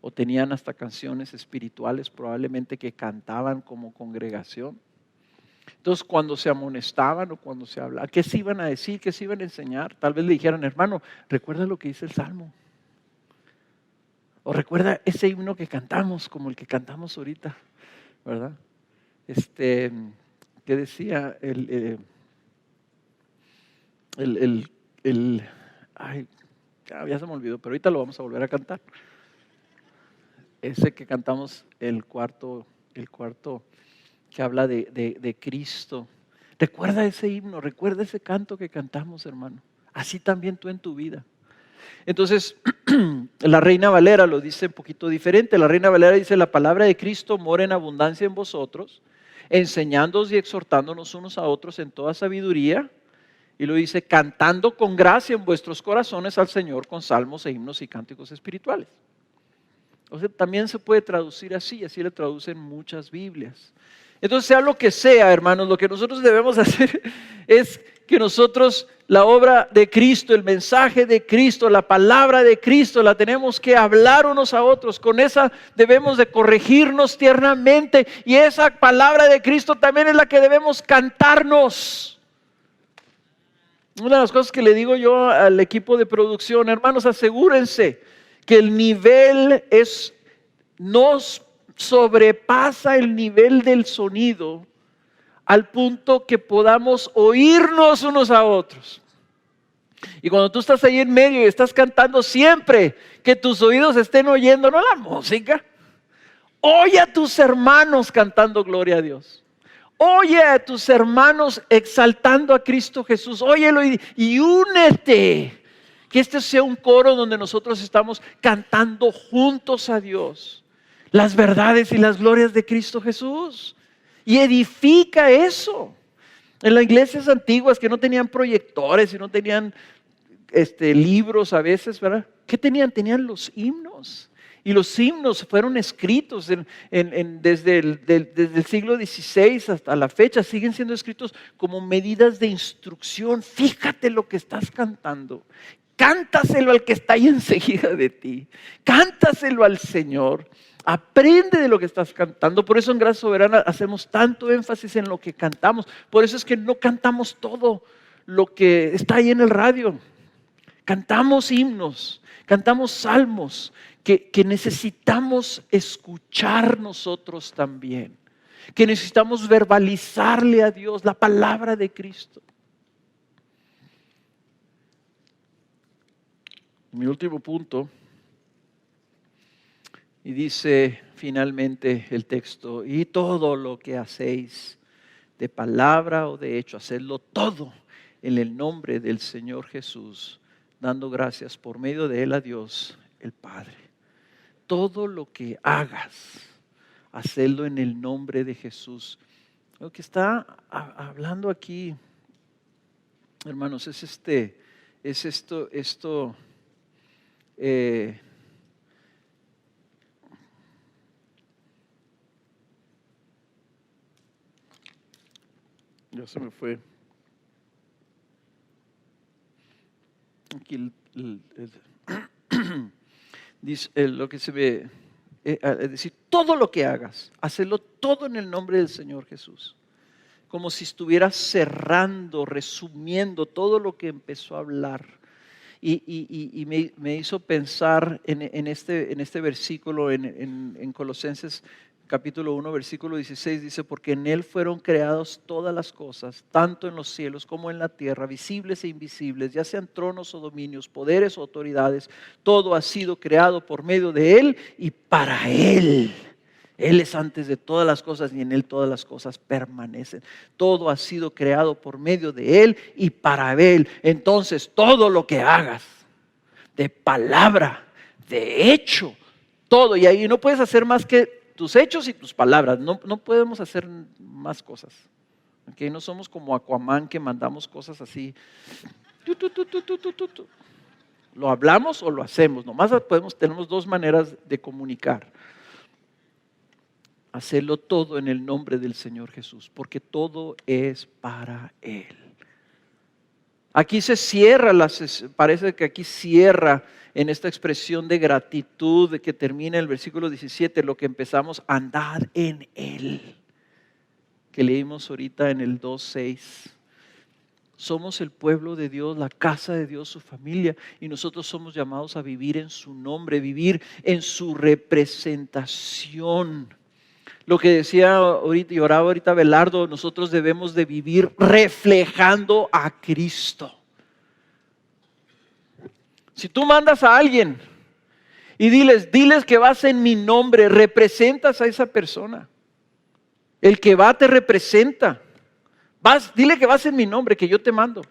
O tenían hasta canciones espirituales, probablemente que cantaban como congregación. Entonces, cuando se amonestaban o cuando se hablaba, ¿qué se iban a decir? ¿Qué se iban a enseñar? Tal vez le dijeran, hermano, ¿recuerda lo que dice el Salmo? O recuerda ese himno que cantamos, como el que cantamos ahorita, ¿verdad? ¿Qué decía? Ay, ya se me olvidó, pero ahorita lo vamos a volver a cantar. Ese que cantamos, el cuarto que habla de Cristo. Recuerda ese himno, recuerda ese canto que cantamos, hermano. Así también tú en tu vida. Entonces, la Reina Valera lo dice un poquito diferente. La Reina Valera dice, la palabra de Cristo mora en abundancia en vosotros, enseñándoos y exhortándonos unos a otros en toda sabiduría. Y lo dice, cantando con gracia en vuestros corazones al Señor con salmos e himnos y cánticos espirituales. O sea, también se puede traducir así le traducen muchas Biblias. Entonces, sea lo que sea, hermanos, lo que nosotros debemos hacer es que nosotros la obra de Cristo, el mensaje de Cristo, la palabra de Cristo, la tenemos que hablar unos a otros. Con esa debemos de corregirnos tiernamente y esa palabra de Cristo también es la que debemos cantarnos. Una de las cosas que le digo yo al equipo de producción, hermanos, asegúrense que el nivel nos sobrepasa el nivel del sonido al punto que podamos oírnos unos a otros. Y cuando tú estás ahí en medio y estás cantando, siempre que tus oídos estén oyendo, no la música, oye a tus hermanos cantando gloria a Dios. Oye a tus hermanos exaltando a Cristo Jesús. Óyelo y únete. Que este sea un coro donde nosotros estamos cantando juntos a Dios las verdades y las glorias de Cristo Jesús. Y edifica eso. En las iglesias antiguas que no tenían proyectores y no tenían libros a veces, ¿verdad? ¿Qué tenían? Tenían los himnos. Y los himnos fueron escritos desde el siglo XVI hasta la fecha. Siguen siendo escritos como medidas de instrucción. Fíjate lo que estás cantando. Cántaselo al que está ahí enseguida de ti. Cántaselo al Señor. Aprende de lo que estás cantando. Por eso en Gracia Soberana hacemos tanto énfasis en lo que cantamos. Por eso es que no cantamos todo lo que está ahí en el radio. Cantamos himnos, cantamos salmos que necesitamos escuchar nosotros también. Que necesitamos verbalizarle a Dios la palabra de Cristo. Mi último punto. Y dice finalmente el texto, y todo lo que hacéis de palabra o de hecho, hacedlo todo en el nombre del Señor Jesús, dando gracias por medio de Él a Dios el Padre. Todo lo que hagas, hacedlo en el nombre de Jesús. Lo que está hablando aquí, hermanos, es esto. Ya se me fue. Aquí dice lo que se ve, es decir, todo lo que hagas, hazlo todo en el nombre del Señor Jesús. Como si estuvieras cerrando, resumiendo todo lo que empezó a hablar. Y me hizo pensar en este versículo en Colosenses capítulo 1, versículo 16, dice, porque en Él fueron creadas todas las cosas, tanto en los cielos como en la tierra, visibles e invisibles, ya sean tronos o dominios, poderes o autoridades, todo ha sido creado por medio de Él y para Él. Él es antes de todas las cosas y en Él todas las cosas permanecen. Todo ha sido creado por medio de Él y para Él. Entonces todo lo que hagas, de palabra, de hecho, todo. Y ahí no puedes hacer más que tus hechos y tus palabras. No podemos hacer más cosas. ¿Okay? No somos como Aquaman que mandamos cosas así. Lo hablamos o lo hacemos. Nomás tenemos dos maneras de comunicar. Hacerlo todo en el nombre del Señor Jesús, porque todo es para Él. Aquí se cierra, parece que aquí cierra en esta expresión de gratitud de que termina el versículo 17, lo que empezamos, andad en Él, que leímos ahorita en el 2:6. Somos el pueblo de Dios, la casa de Dios, su familia, y nosotros somos llamados a vivir en su nombre, vivir en su representación. Lo que decía ahorita y oraba ahorita Belardo, nosotros debemos de vivir reflejando a Cristo. Si tú mandas a alguien y diles que vas en mi nombre, representas a esa persona. El que va te representa. Dile que vas en mi nombre, que yo te mando.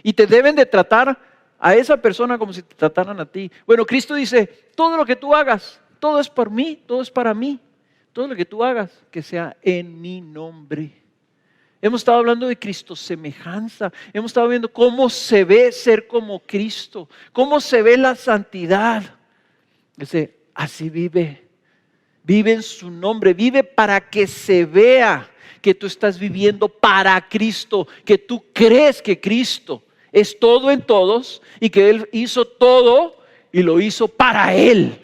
Y te deben de tratar a esa persona como si te trataran a ti. Bueno, Cristo dice, todo lo que tú hagas, todo es por mí, todo es para mí. Todo lo que tú hagas, que sea en mi nombre. Hemos estado hablando de Cristo semejanza. Hemos estado viendo cómo se ve ser como Cristo. Cómo se ve la santidad. Dice, así vive. Vive en su nombre. Vive para que se vea que tú estás viviendo para Cristo. Que tú crees que Cristo es todo en todos. Y que Él hizo todo y lo hizo para Él.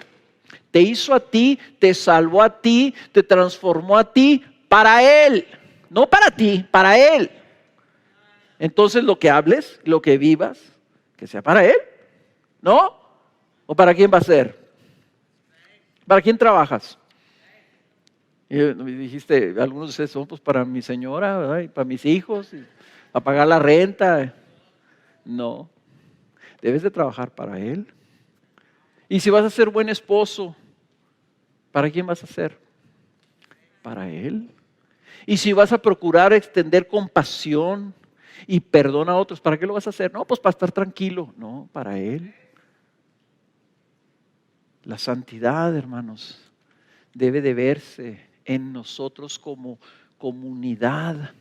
Te hizo a ti, te salvó a ti, te transformó a ti para Él. No para ti, para Él. Entonces lo que hables, lo que vivas, que sea para Él. ¿No? ¿O para quién va a ser? ¿Para quién trabajas? Y dijiste, algunos de ustedes son pues para mi señora, ¿verdad? Y para mis hijos, y para pagar la renta. No. Debes de trabajar para Él. Y si vas a ser buen esposo, ¿para quién vas a ser? Para Él. Y si vas a procurar extender compasión y perdón a otros, ¿para qué lo vas a hacer? No, pues para estar tranquilo. No, para Él. La santidad, hermanos, debe de verse en nosotros como comunidad,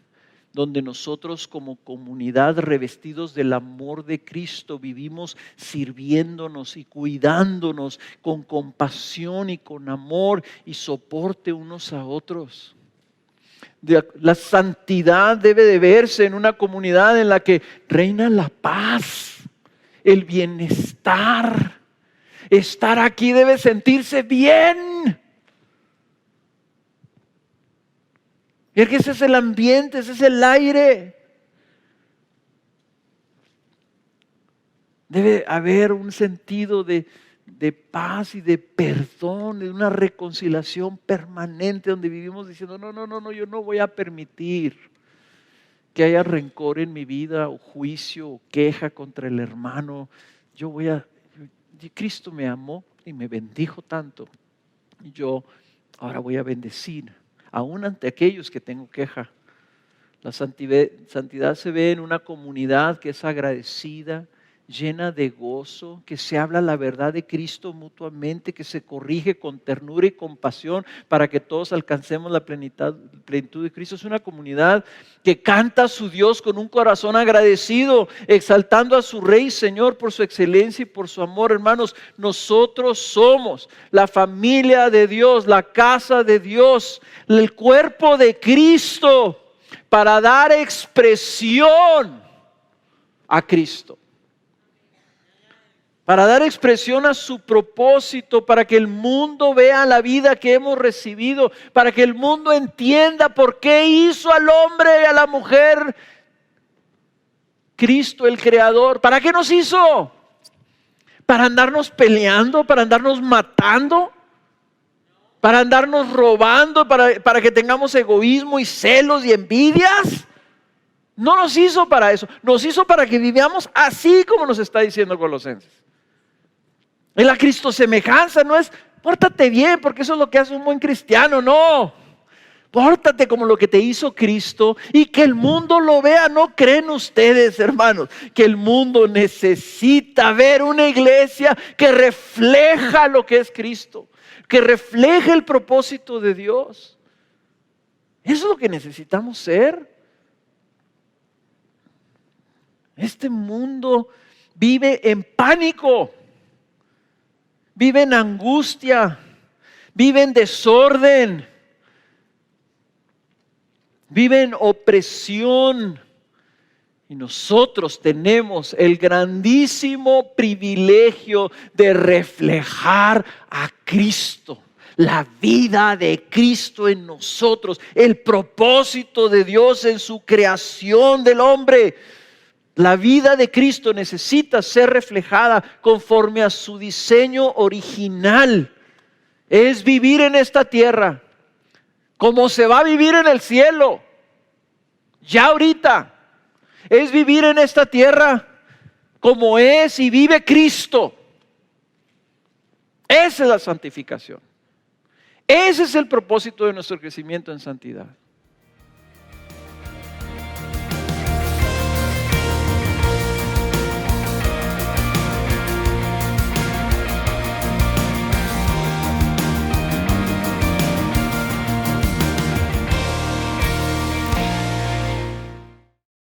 donde nosotros como comunidad revestidos del amor de Cristo vivimos sirviéndonos y cuidándonos con compasión y con amor y soporte unos a otros. La santidad debe de verse en una comunidad en la que reina la paz, el bienestar. Estar aquí debe sentirse bien. Y es que ese es el ambiente, ese es el aire. Debe haber un sentido de paz y de perdón, de una reconciliación permanente donde vivimos diciendo, no, yo no voy a permitir que haya rencor en mi vida o juicio o queja contra el hermano. Cristo me amó y me bendijo tanto. Y yo ahora voy a bendecir. Aún ante aquellos que tengo queja. La santidad se ve en una comunidad que es agradecida, llena de gozo, que se habla la verdad de Cristo mutuamente, que se corrige con ternura y compasión para que todos alcancemos la plenitud de Cristo. Es una comunidad que canta a su Dios con un corazón agradecido, exaltando a su Rey y Señor por su excelencia y por su amor. Hermanos, nosotros somos la familia de Dios, la casa de Dios, el cuerpo de Cristo, para dar expresión a Cristo. Para dar expresión a su propósito, para que el mundo vea la vida que hemos recibido, para que el mundo entienda por qué hizo al hombre y a la mujer Cristo el Creador. ¿Para qué nos hizo? ¿Para andarnos peleando? ¿Para andarnos matando? ¿Para andarnos robando? ¿Para que tengamos egoísmo y celos y envidias? No nos hizo para eso. Nos hizo para que vivamos así como nos está diciendo Colosenses. En la Cristo semejanza no es pórtate bien, porque eso es lo que hace un buen cristiano. No, pórtate como lo que te hizo Cristo y que el mundo lo vea. ¿No creen ustedes, hermanos, que el mundo necesita ver una iglesia que refleja lo que es Cristo, que refleje el propósito de Dios? Eso es lo que necesitamos ser. Este mundo vive en pánico, vive en angustia, vive en desorden, vive en opresión. Y nosotros tenemos el grandísimo privilegio de reflejar a Cristo, la vida de Cristo en nosotros, el propósito de Dios en su creación del hombre. La vida de Cristo necesita ser reflejada conforme a su diseño original. Es vivir en esta tierra como se va a vivir en el cielo. Ya ahorita. Es vivir en esta tierra como es y vive Cristo. Esa es la santificación. Ese es el propósito de nuestro crecimiento en santidad.